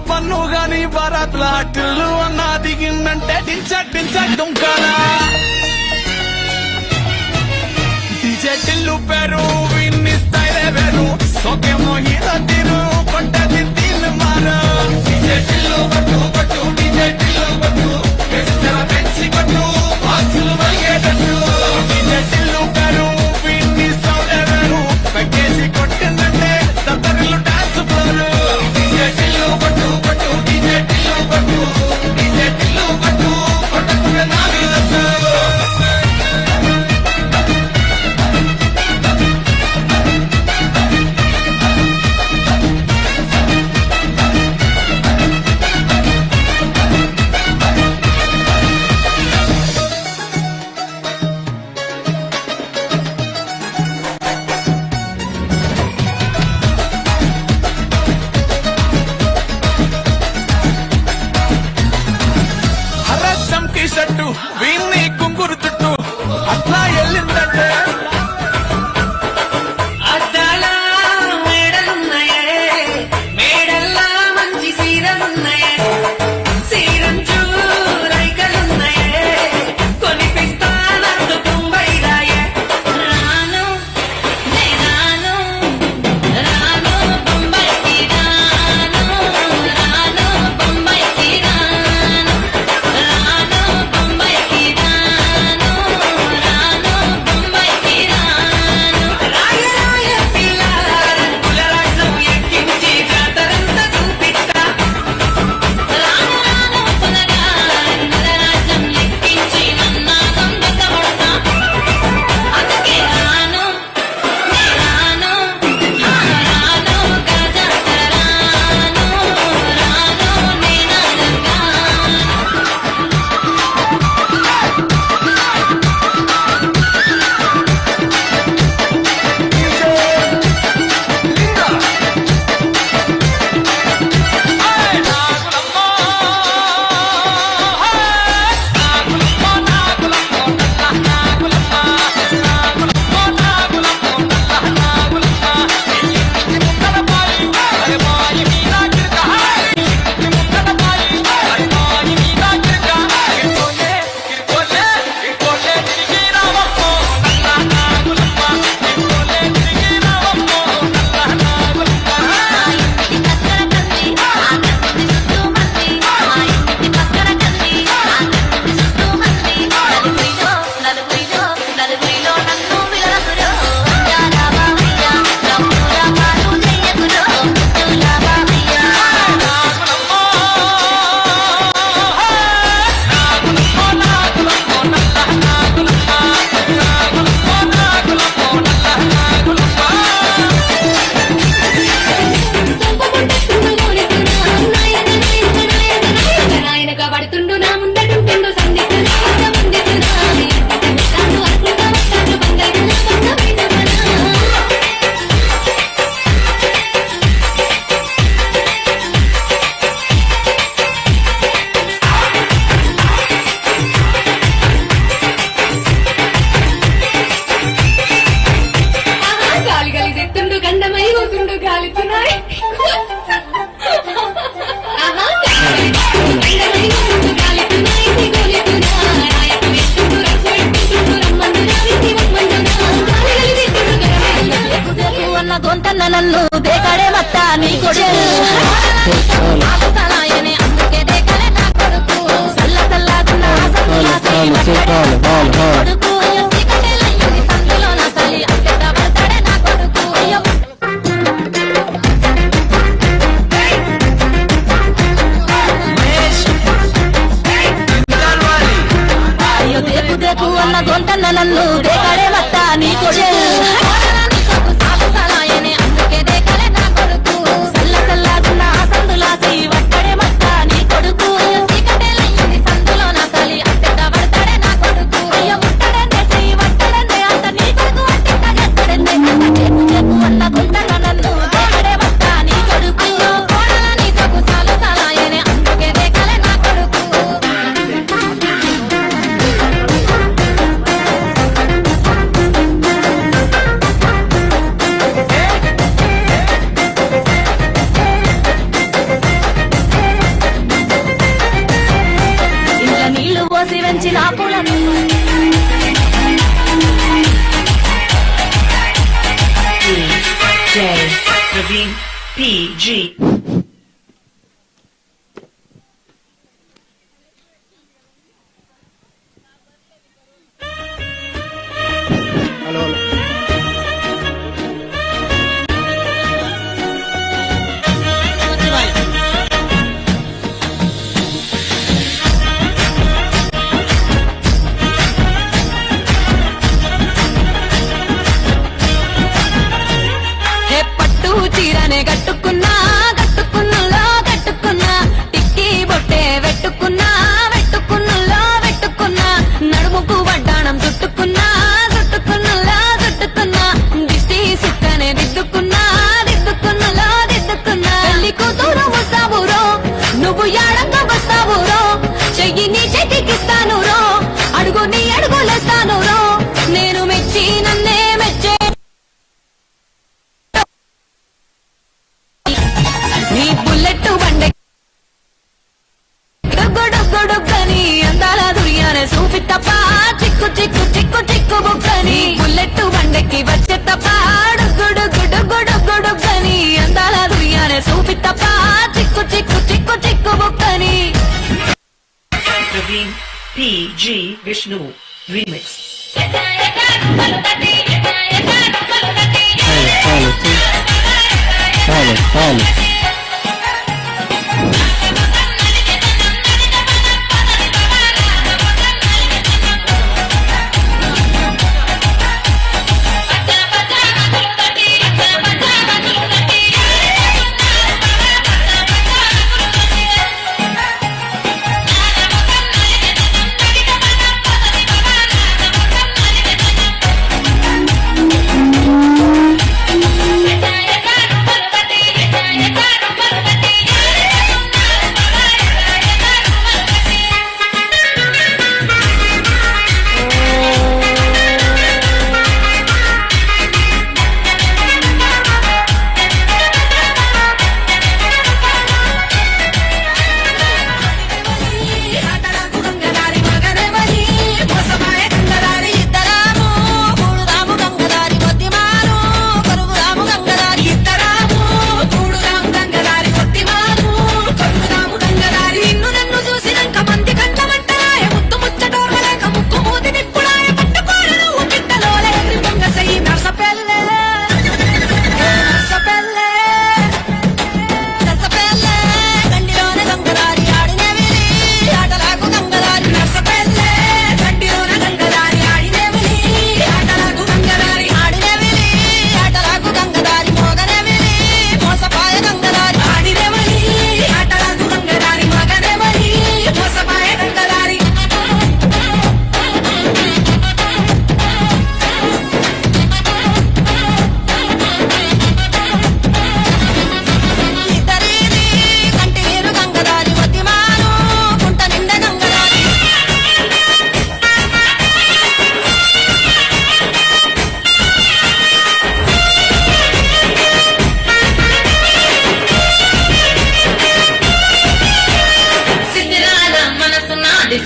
పన్ను గాని బరాత్లా టిల్లు అన్న దిగిందంటే దుంకాలా డీజే టిల్లు పేరు విన్ని స్టైలే వేరు సోకేమో హీరో తీరు కొట్టది తీన్ మారు డీజే టిల్లు కొట్టు కొట్టు డీజే టిల్లు కొట్టు జర పెంచి కొట్టు బాక్సులు మరిగేటట్టు డీజే టిల్లు పేరు విన్ని సౌండే వేరు కట్టేసి కొట్టిందంటే దత్తరిల్లు డాన్స్ ఫ్లోరు డీజే టిల్లు కొట్టు కొట్టు డీజే టిల్లు కొట్టు డీజే టిల్లు కొట్టు కొట్టకునే నా వీరత్తు PG. చీరనే కట్టుకున్నా కట్టుకున్నలో కట్టుకున్నా టిక్కీ బొట్టే వెట్టుకున్నా వెట్టుకున్నలో వెట్టుకున్నా నడుముకు వడ్డాణం చుట్టుకున్నా చుట్టుకున్నలో చుట్టుకున్నా దిష్టి సుక్కనే దిద్దుకున్నా దిద్దుకున్నలో దిద్దుకున్నా పెళ్లి కూతురు వస్తావురో నువ్వు ఏడంగా వస్తావురో చెయ్యి నీ చేతికిస్తాను రో అడుగు నీ అడుగులేస్తాను రో నేను మెచ్చి నన్నే మెచ్చే నీ బుల్లెట్ బండే డొగ్గని అందాల దుర్యానే చూపి తప్ప చిక్కు చిక్కు చిక్కు చిక్కు బుక్కని బుల్లెట్ బండెక్కి వచ్చే తప్ప డొగ్గని అందాల దుర్యానే చూపి తప్ప చిక్కు చిక్కు చిక్కు చిక్కు బుక్కని Praveen PG Vishnu Remix.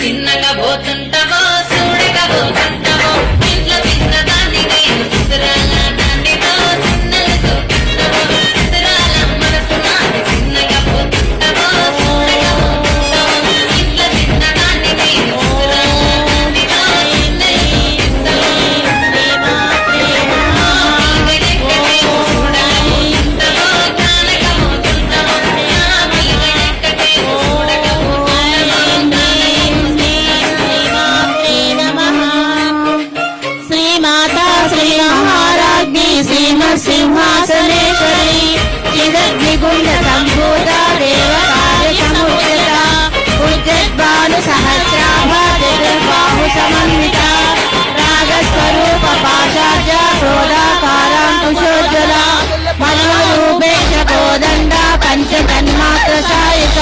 చిన్నగా పోతుంటావో చూడగా పోతుంటావో ఇంట్లో చిన్నదాన్ని నేను చిత్రాల దాన్నితో చిన్నలు చూపిస్తావో చిత్రాల మనసు నాది చిన్నగా పోతుంటావో చూడగా పోతుంటావో ఇంట్లో చిన్నదాన్ని నేను చిత్రాల దాన్నితో చిన్నలు చూపిస్తావో సింహాసనేశ్వరి చిదగ్నిగుండ సంభూత దేవకార్య సముచిత ఉజ్జద్భాను సహస్రాభ చతుర్బాహు సమన్విత రాగస్వరూప పాశార్య క్రోధాకారాంకుశోజ్వల మనోరూపేశ కోదండ పంచ తన్మాత్ర సాయక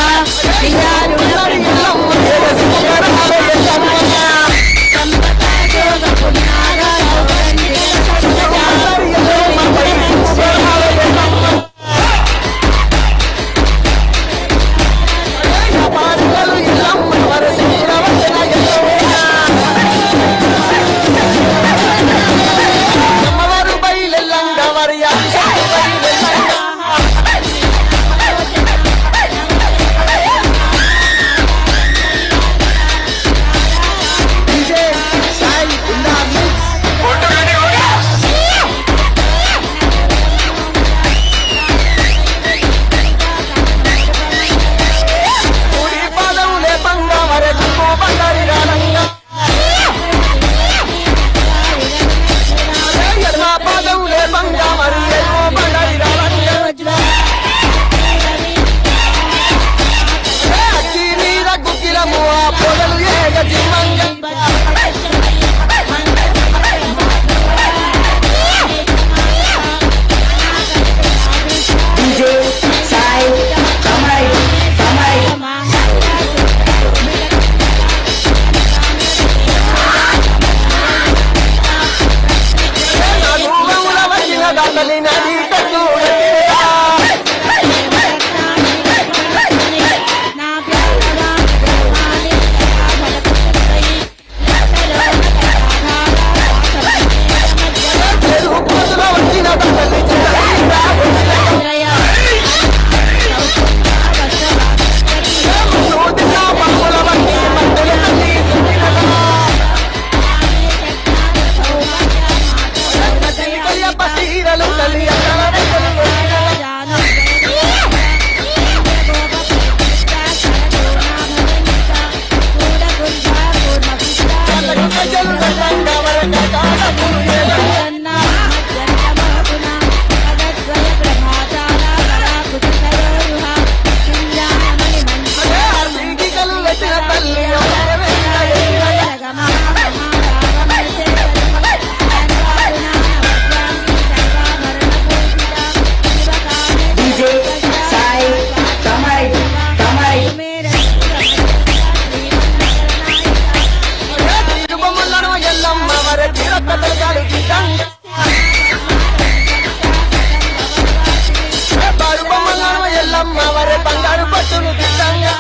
ఎల్లమ్మ వరే బంగారు పట్టును దిట్టంగా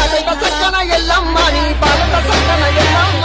అదొక సక్కన ఎల్లమ్మ నీ పాలక సక్కన ఎల్లమ్మ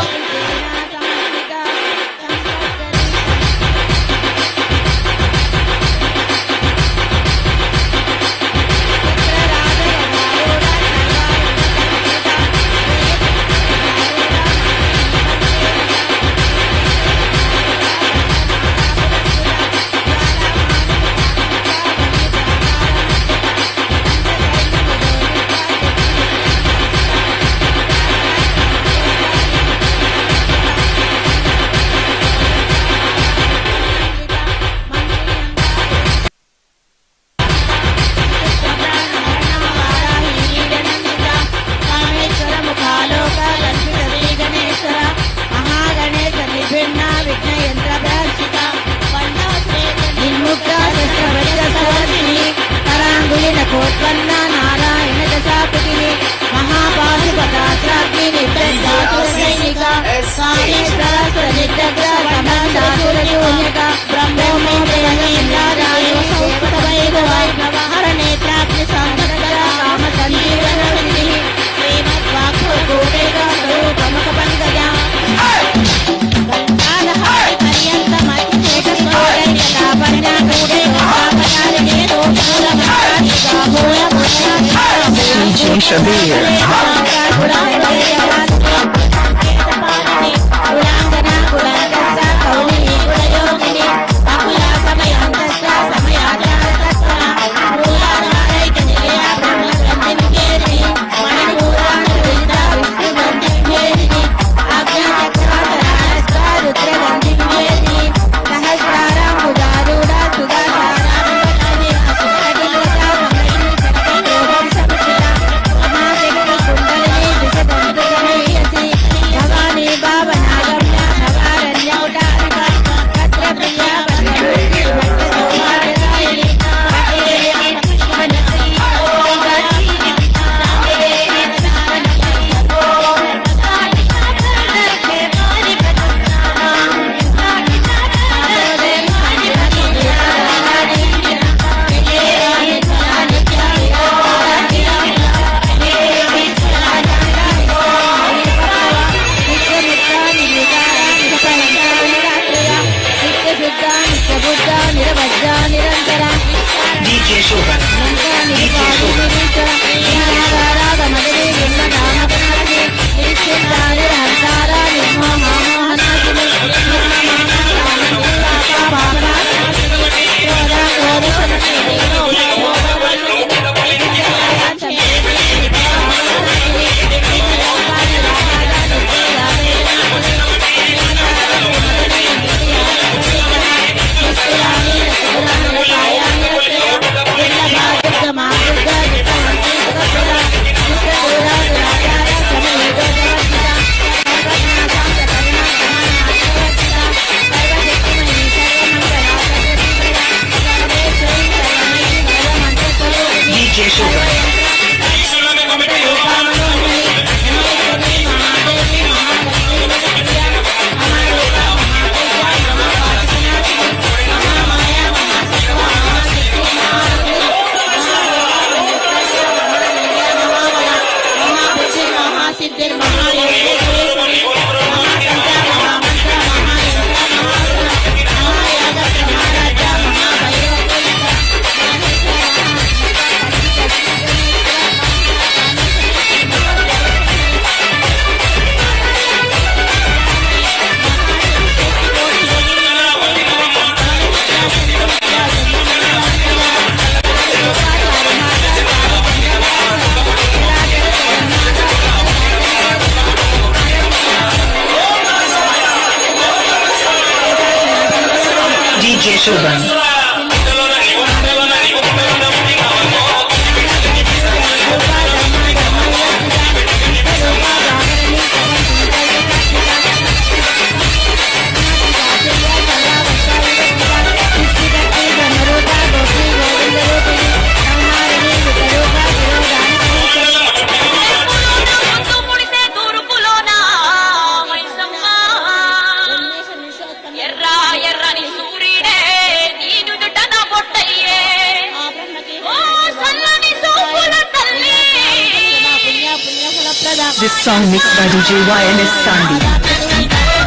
ఎర్ర ఎర్రని సూర్యుడే నీ This song mixed by DJ YNS Sandy.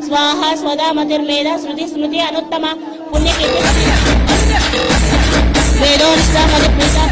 स्वाहा स्वदा मतिर्मेधा श्रुति स्मृति अनुत्तम पुण्यकीर्ति वेदोनिष्ठा मधुपूजा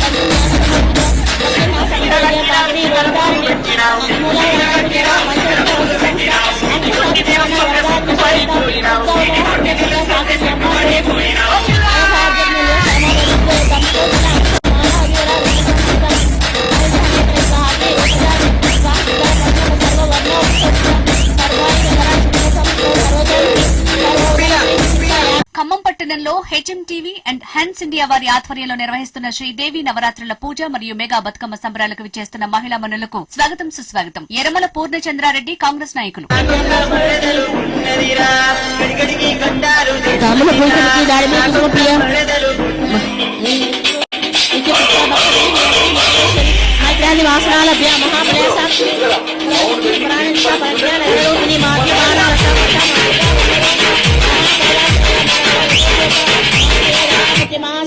ఖమ్మం పట్టణంలో హెచ్ఎంటీవీ అండ్ హెన్స్ ఇండియా వారి ఆధ్వర్యంలో నిర్వహిస్తున్న శ్రీదేవి నవరాత్రుల పూజ మరియు మెగా బతుకమ్మ సంబరాలకు విచ్చేస్తున్న మహిళా మనులకు స్వాగతం సుస్వాగతం. యరమల పూర్ణచంద్రారెడ్డి కాంగ్రెస్ నాయకులు.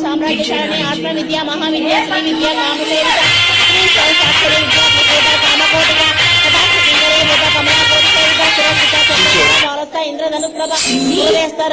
साम्राज्य आत्म विद्या महाविद्या श्री विद्या कामदेव श्री विद्या कामकोटिका तथा भारत इंद्रधनुप्रभा सूर्यस्तर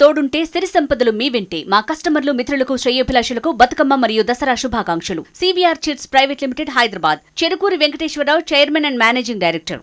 తోడుంటే సిరి సంపదలు మీ వెంటే. మా కస్టమర్లు మిత్రులకు శ్రేయోభిలాషులకు బతుకమ్మ మరియు దసరా శుభాకాంక్షలు. CVR chits private limited, Hyderabad. Cherukuri Venkateswararao, chairman and managing director.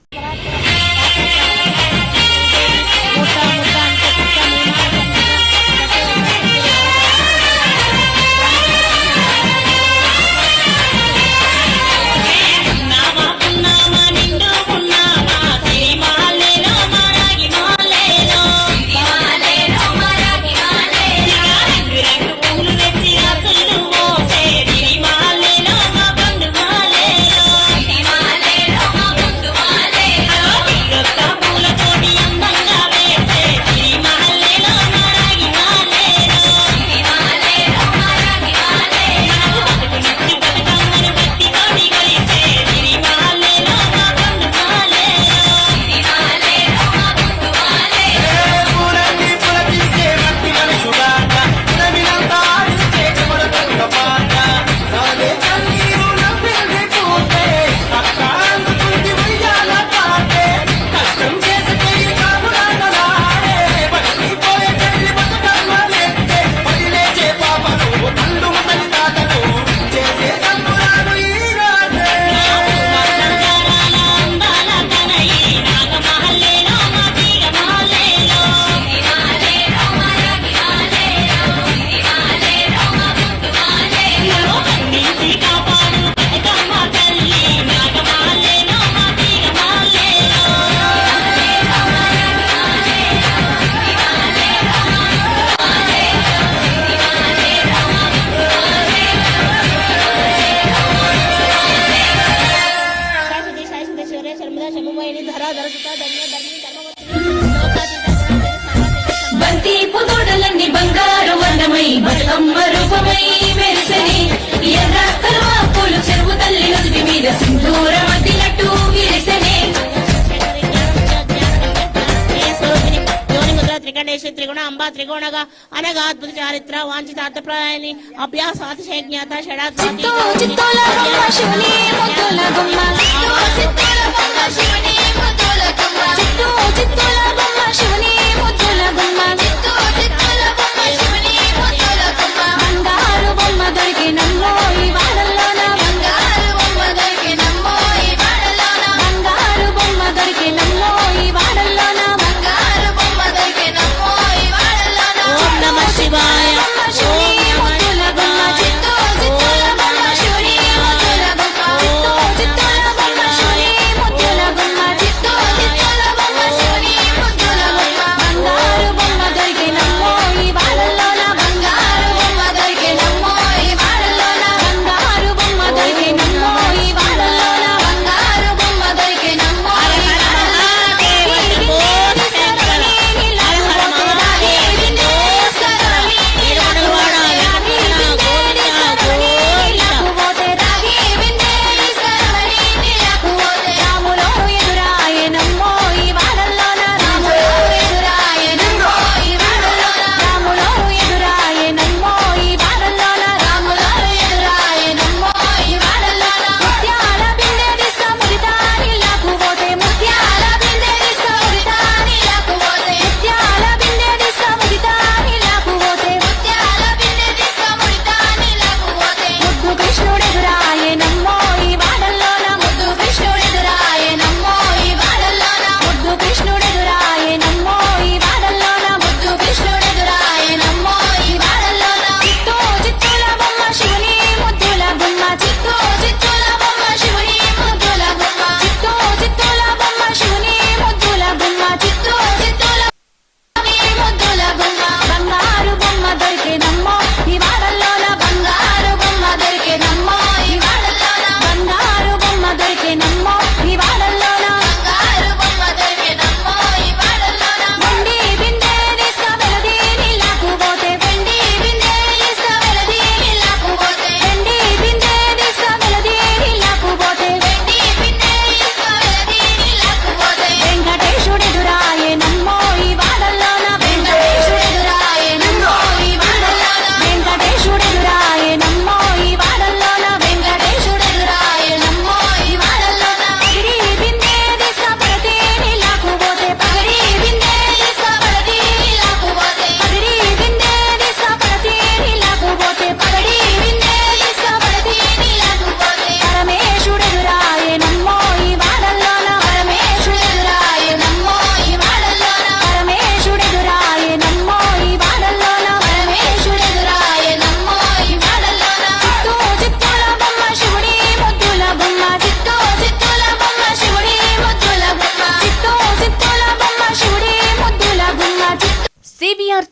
బంతి పుదోడలన్నీ బంగారు వర్ణమై బతుకమ్మ రూపమై మెరిసెని. ఎర్ర కలువ పూలు చెరువు తల్లి నుదుటి మీద సింధూరం అద్దినట్టు విరిసెని. త్రికండేశ్వరి త్రిగుణ అంబా త్రిగుణగా అనగా అద్భుత చారిత్ర వాంఛితార్థప్రాయాన్ని అభ్యాసాతిశయ జ్ఞాత షడాత్మతి బంగారు బొమ్మ దొరికి నమ్మో ఈ వాడల్లోన బంగారు బొమ్మ దొరికి నమ్మో ఈ వాడల్లోన బంగారు బొమ్మ దొరికి నమ్మో ఈ వాడల్లోన బంగారు బొమ్మ దొరికి నమ్మో ఈ వాడల్లోన. ఓం నమః శివాయ ముద్దుల బొమ్మ చిత్తూ చిత్తుల బొమ్మ శివుని ముద్దుల బొమ్మ చిత్తూల బొమ్మ శివుని ముద్దుల బొమ్మ చిత్తూ చిత్తుల బొమ్మ శివుని ముద్దుల బొమ్మ. బంగారు బొమ్మ దొరికి నమ్మో ఈ వాడల్లోన బంగారు బొమ్మ దొరికి నమ్మో ఈ వాడల్లోన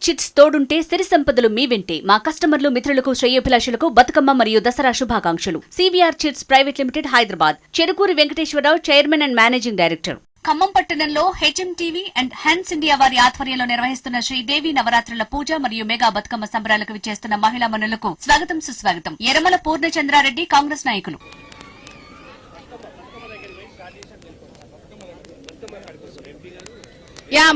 చిట్స్ తోడుంటే సిరి సంపదలు మీ వెంటే. మా కస్టమర్లు మిత్రులకు శ్రేయోభిలాషులకు బతుకమ్మ మరియు దసరా శుభాకాంక్షలు. CVR chits private limited, Hyderabad. Cherukuri Venkateswararao, chairman and managing director. Khammam పట్టణంలో హెచ్ఎంటీవీ అండ్ హ్యాన్స్ ఇండియా వారి ఆధ్వర్యంలో నిర్వహిస్తున్న శ్రీదేవి నవరాత్రుల పూజ మరియు మెగా బతుకమ్మ సంబరాలకు విచ్చేస్తున్న మహిళా మనులకు స్వాగతం సుస్వాగతం. యరమల పూర్ణచంద్రారెడ్డి, కాంగ్రెస్ నాయకులు.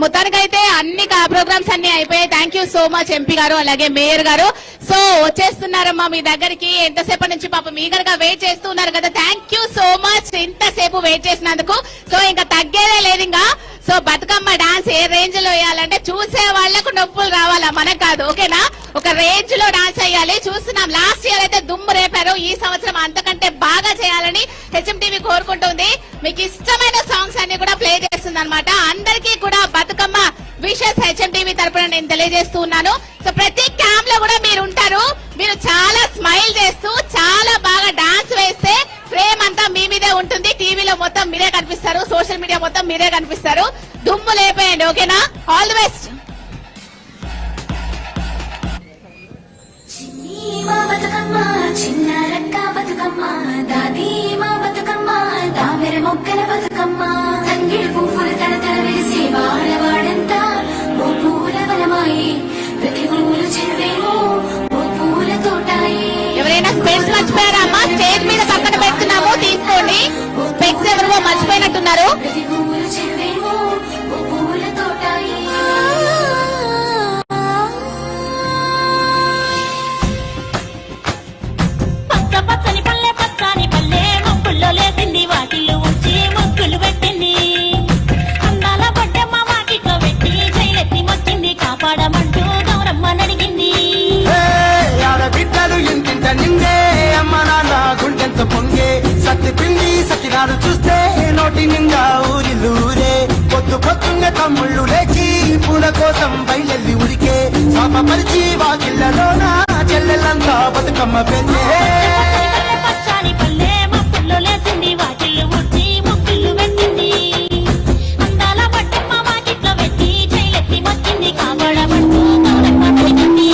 మొత్తానికైతే అన్ని ప్రోగ్రామ్స్ అన్ని అయిపోయాయి. Thank you so much MP గారు, అలాగే మేయర్ గారు. సో వచ్చేస్తున్నారమ్మా మీ దగ్గరికి. ఎంతసేపటి నుంచి పాపం ఈగర్గా వెయిట్ చేస్తున్నారు కదా. థ్యాంక్ యూ సో మచ్ ఇంతసేపు వెయిట్ చేసినందుకు. సో ఇంకా తగ్గేదే లేదు ఇంకా. సో బతుకమ్మ డాన్స్ ఏ రేంజ్ లో వేయాలంటే చూసే వాళ్లకు నొప్పులు రావాలా, మనకు కాదు. ఓకేనా, ఒక రేంజ్ లో డాన్స్ వేయాలి. చూస్తున్నాం లాస్ట్ ఇయర్ అయితే దుమ్ము రేపారు. ఈ సంవత్సరం అంతకంటే బాగా చేయాలని హెచ్ఎంటీవీ కోరుకుంటుంది. మీకు ఇష్టమైన సాంగ్స్ అన్ని కూడా ప్లే చేస్తుంది అనమాట. అందరికీ కూడా బతుకమ్మ విషెస్ హెచ్ఎంటీవీ తరపున నేను తెలియజేస్తూ ఉన్నాను. సో ప్రతి క్యాంప్ లో కూడా మీరు ఉంటారు. మీరు చాలా స్మైల్ చేస్తూ చాలా బాగా డాన్స్ వేస్తే ఫ్రేమ్ అంతా మీ మీదే ఉంటుంది. టీవీలో మొత్తం మీరే కనిపిస్తారు, సోషల్ మీడియా మొత్తం మీరే కనిపిస్తారు. దుమ్ము లేపేయండి. ఓకేనా, ఆల్ ది బెస్ట్. బతుకమ్మ చిన్న రక్క బతుకమ్మ, దాది మా బతుకమ్మ, దామెర మొక్కల బతుకమ్మ, తంగిడి పువ్వులు తడతడ వెలిసి వాడవాడంతా ఓ పూల వనమాయి, ప్రతి ఊరు చెరువేమో ఓ పూల తోటాయి. ఎవరైనా స్పెక్స్ మర్చిపోయారా అమ్మా? స్టేజ్ మీద పక్కన పెడుతున్నాము, తీసుకోండి. స్పెక్స్ ఎవరో మర్చిపోయినట్టున్నారు. ప్రతి ఊరు చెరువేమో ఓ పూల తోటాయి. పచ్చని పల్లె పచ్చని పల్లె మొక్కుల్లో లేసింది, వాటిల్లో ఉంచి మొక్కులు పెట్టింది. అందాల బొడ్డమ్మ వాటిలో పెట్టి జైలెత్తి మొచ్చింది, కాపాడమంటూ గౌరమ్మ నడిగింది. బిడ్డలు ఇంటింట నిండే, అమ్మ నాన్న గుండెంత పొంగే, సత్తి పిండి సకినాలు చూస్తే నోటి నిండా ఊరిల్లూరే. పొద్దు పొద్దున్నే తమ్ముళ్ళు లేచి పూల కోసం బయలెల్లి ఉరికే, శాపపరిచి వాకిళ్ళలోన చెల్లెలంతా బతుకమ్మ పెద్దే. పచ్చని పల్లె మొక్కుల్లో లేసింది, వాటిల్లో ఉంచి మొక్కులు పెట్టింది. అందాల బొడ్డమ్మ వాటిలో పెట్టి జైలెత్తి మొచ్చింది, కాపాడమంటూ గౌరమ్మ నడిగింది.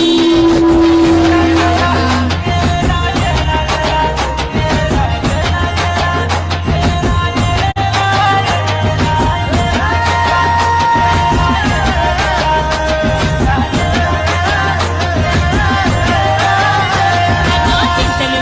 చింతలు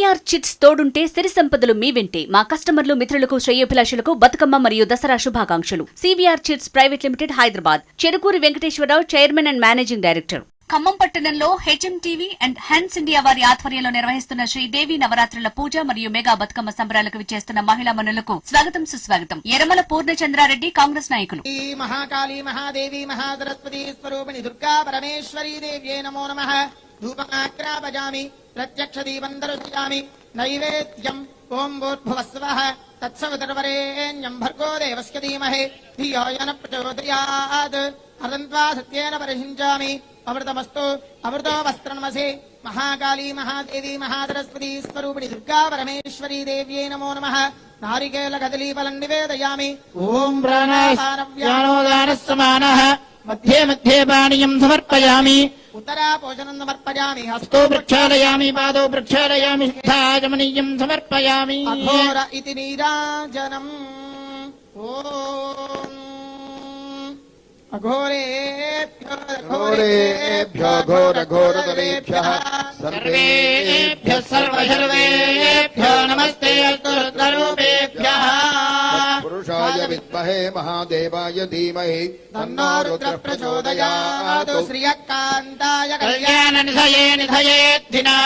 సివిఆర్ చిట్స్ తోడుంటే సిరి సంపదలు మీ వెంటే. మా కస్టమర్లు మిత్రులకు శ్రేయోభిలాషులకు బతుకమ్మ మరియు దసరా శుభాకాంక్షలు. CVR chits private limited, Hyderabad. Cherukuri Venkateswararao, chairman and managing director. Khammam పట్టణంలో హెచ్ఎంటీవీ అండ్ హ్యాన్స్ ఇండియా వారి ఆధ్వర్యంలో నిర్వహిస్తున్న శ్రీదేవి నవరాత్రుల పూజ మరియు మెగా బతుకమ్మ సంబరాలకు విచ్చేస్తున్న మహిళా మనులకు స్వాగతం సుస్వాగతం. యరమల పూర్ణచంద్రారెడ్డి, కాంగ్రెస్ నాయకులు. మహాకాళీ మహాదేవి మహాసరస్వతి స్వరూపిణి దుర్గా పరమేశ్వరీ దేవ్యే నమో నమః. ధూపమాగ్రాపజామి, ప్రత్యక్ష దీపం దర్శయామి, నైవేద్యం ఓం భూర్భువస్వః తత్సవితుర్వరేణ్యం భర్గో దేవస్య ధీమహి ధియో యో నః ప్రచోదయాత్. అదంత్వా సత్యేన పరిశించామి, అమృతమస్తు అమృతో వస్త్రనమసి. మహాకాళీ మహాదేవి మహాసరస్వతి స్వరూపిణి దుర్గా పరమేశ్వరీ దేవ్యే నమో నమః. నారికేల కదలీఫలం నివేదయామి. ఓం ప్రాణాపానవ్యానోదానః సమానః. మధ్యే మధ్యే పానీయం సమర్పయామి. ఉత్తరా భోజనం సమర్పయామి. హస్తో ప్రక్షాళయామి, పాదో ప్రక్షాళయామి, సిద్ధాజమనీయం సమర్పయామి. అఘోర ఇతి నీరాజనం. ఓం అఘోరేభ్యో ఘోరఘోరతరేభ్యః సర్వేభ్యః సర్వసర్వేభ్యో నమస్తే రుద్రరూపేభ్యః. పురుషాయ విద్మహే మహాదేవాయ ధీమహి తన్నో రుద్ర ప్రచోదయాత్. శ్రియకాంతాయ కళ్యాణనిధయే నిధయేద్ధినా.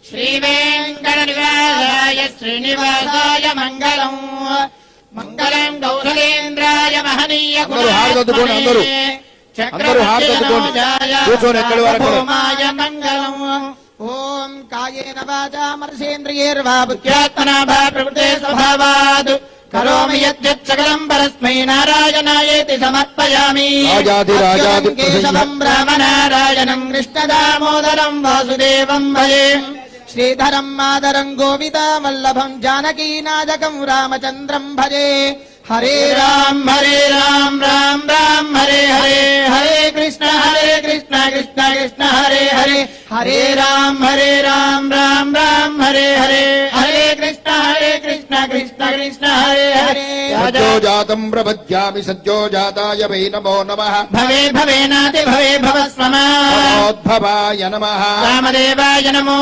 శ్రీవేంకటనివాసాయ శ్రీనివాసాయ మంగళం. మంగళం కౌసలేంద్రాయ మహనీయ చక్రవర్తిమాయ మంగళం. ఓం కాయేన వాచా మనసేంద్రియైర్వా బుద్ధ్యాత్మనా వా ప్రకృతే స్వభావాత్ కరోమి యద్యత్ సకలం పరస్మై నారాయణాయేతి సమర్పయామి. కేశవం రామనారాయణం కృష్ణదామోదరం వాసుదేవం భజే. శ్రీధరం మాదరం గోవిదా వల్లభం జానకీనాదకం రామచంద్రం భజే. హరే రామ్ రామ్ రామ్ హరే హరే. హరే కృష్ణ కృష్ణ కృష్ణ హరే హరే. హరే రామ్ రామ్ రామ్ హరే హరే. హరే కృష్ణ కృష్ణ కృష్ణ హరే హరే. సద్యోజాతం ప్రపద్యామి సద్యోజాతాయ వై నమో నమః. భవే భవేనాతి భవే భవస్వమాద్భవాయ నమః. రామదేవాయ నమో.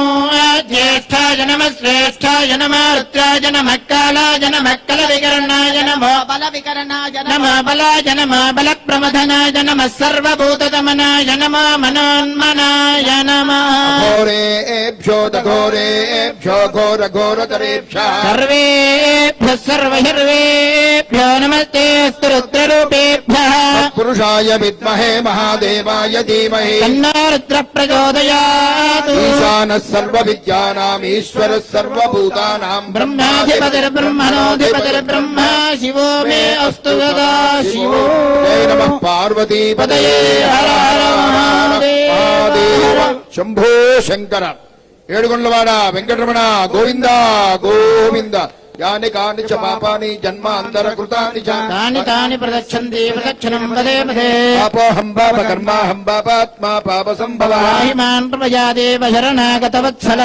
జ్యేష్ఠాయ నమః శ్రేష్ఠాయ నమః రుద్రాయ నమః కాలాయ నమః కల వికరణాయ నమః బల వికరణాయ నమః బలాయ నమః బల ప్రమథనాయ నమః సర్వభూతదమనాయ నమః మనోన్మనాయ నమః. ఘోరేభ్యో ఘోరేభ్యో ఘోరఘోరతరేభ్యః సర్వేభ్యః సర్వసర్వేభ్యో నమస్తే అస్తు రుద్రరూపేభ్యః. పురుషాయ విద్మహే మహాదేవాయ ధీమహి తన్నో రుద్ర ప్రచోదయాత్. ఈశానః సర్వవిద్యానాం ఈశ్వరః సర్వభూతానాం బ్రహ్మాధిపతిర్బ్రహ్మణోధిపతిర్బ్రహ్మ శివో మే అస్తు సదా శివో. జై నమః పార్వతీపతయే హర హర మహాదేవ. శంభో శంకర. ఏడుగొండలవాడ వెంకటరమణ గోవింద గోవింద. యాని కాని చ పాపాని జన్మాంతర కృతాని చ తాని తాని ప్రదక్షంతి ప్రదక్షిణం పదే పదే. పాపోహం పాప కర్మాహం పాపాత్మా పాప సంభవః. హిమాన్ ప్రజాదేవ శరణాగత వత్సల.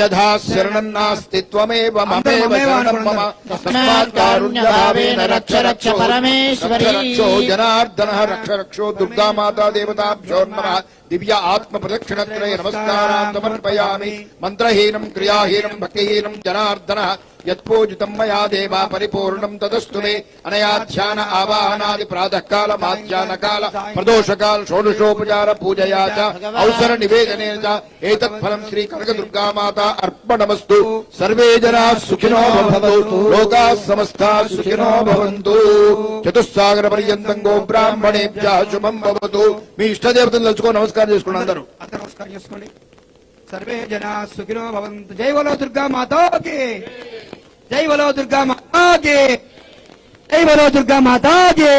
యథా శరణం నాస్తి త్వమేవ మమేవ శరణం మమ. తస్మాత్ కారుణ్యభావేన రక్ష రక్ష పరమేశ్వరీ. రక్షో జనార్దనః రక్ష రక్షో దుర్గా మాతా దేవతాభ్యో నమః. దివ్య ఆత్మ ప్రదక్షిణత్రయ నమస్కారాన్ సమర్పయామి. మంత్రహీనం క్రియాహీనం భక్తిహీనం జనార్దనః యత్పూజితం మయా దేవా పరిపూర్ణం తదస్తు మే. అనయా ధ్యాన ఆవాహనాది ప్రాతఃకాల మాధ్యాహ్నకాల ప్రదోషకాల షోడశోపచార పూజయా చ అవసర నివేదనేన చ ఏతత్ఫలం శ్రీ కనకదుర్గా మాతా అర్పణమస్తు. సర్వే జనాః సుఖినో భవంతు. లోకాః సమస్తాః సుఖినో భవంతు. చతుస్సాగర పర్యంతం గో బ్రాహ్మణేభ్యః శుభం భవతు. మీ ఇష్టదేవతలు తలుచుకో నమస్కారం చేసుకోండి. అందరూ నమస్కారం చేసుకోండి. సర్వే జనా సుఖినో భవంతు. జై బలో దుర్గా మాతాకి. జై బలో దుర్గా మాతాకి. జై బలో దుర్గా మాతాకి.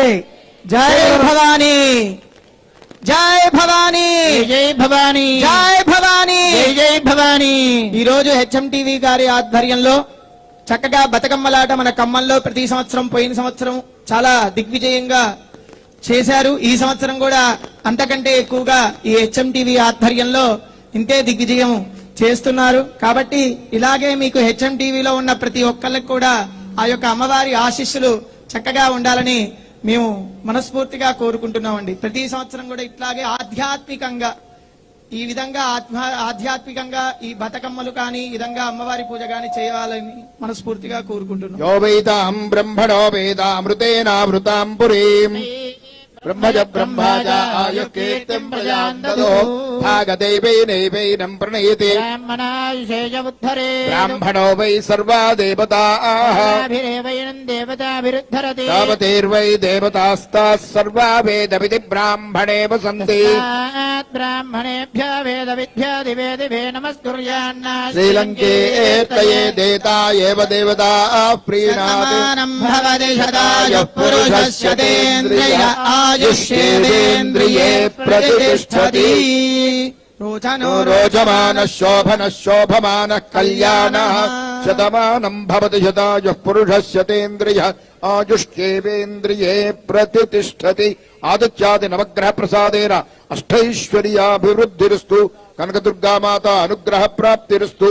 జై భవానీ జై భవానీ జై భవానీ జై భవానీ జై భవానీ. ఈ రోజు హెచ్ఎంటీవీ గారి ఆధ్వర్యంలో చక్కగా బతుకమ్మలాట మన ఖమ్మంలో ప్రతి సంవత్సరం పోయిన సంవత్సరం చాలా దిగ్విజయంగా చేశారు. ఈ సంవత్సరం కూడా అంతకంటే ఎక్కువగా ఈ హెచ్ఎంటీవీ ఆధ్వర్యంలో ఇంతే దిగ్విజయం చేస్తున్నారు. కాబట్టి ఇలాగే మీకు హెచ్ఎంటీవీలో ఉన్న ప్రతి ఒక్కళ్ళకి కూడా ఆ యొక్క అమ్మవారి ఆశీస్సులు చక్కగా ఉండాలని మేము మనస్ఫూర్తిగా కోరుకుంటున్నామండి. ప్రతి సంవత్సరం కూడా ఇట్లాగే ఆధ్యాత్మికంగా ఈ విధంగా ఆధ్యాత్మికంగా ఈ బతుకమ్మలు కానీ ఈ విధంగా అమ్మవారి పూజ కానీ చేయాలని మనస్ఫూర్తిగా కోరుకుంటున్నాం. యో వేదాం బ్రహ్మణో వేదామృతేనామృతాం పురీం బ్రహ్మజ బ్రహ్మాజ ఆయు కీర్తిం ప్రజాం దదో భాగదేవైనైవైనం ప్రణయతే బ్రాహ్మణో వై సర్వా దేవతాః తావతైర్వై దేవతాస్తాః సర్వా వేదవిది బ్రాహ్మణే వసంతి బ్రాహ్మణేభ్య వేద విద్యా దివే దివే నమస్కుర్యాన్న శ్రీలంకే తయే దేతా ఏవ దేవతాః ప్రీణాతి భవతి శతాయ పురుషస్య తేంద్రియ ఆయుష్యేంద్రియే ప్రతిష్ఠతి. రోచమాన శోభన శోభమాన కళ్యాణ శతమానం భవతి శతాయ పురుషస్య తేంద్రియ ఆయుష్యేంద్రియే ప్రతిష్ఠతి. ఆదిత్యాది నవగ్రహ ప్రసాదేన అష్టైశ్వర్యాభివృద్ధిరస్తు. కనకదుర్గామాత అనుగ్రహ ప్రాప్తిరస్తు.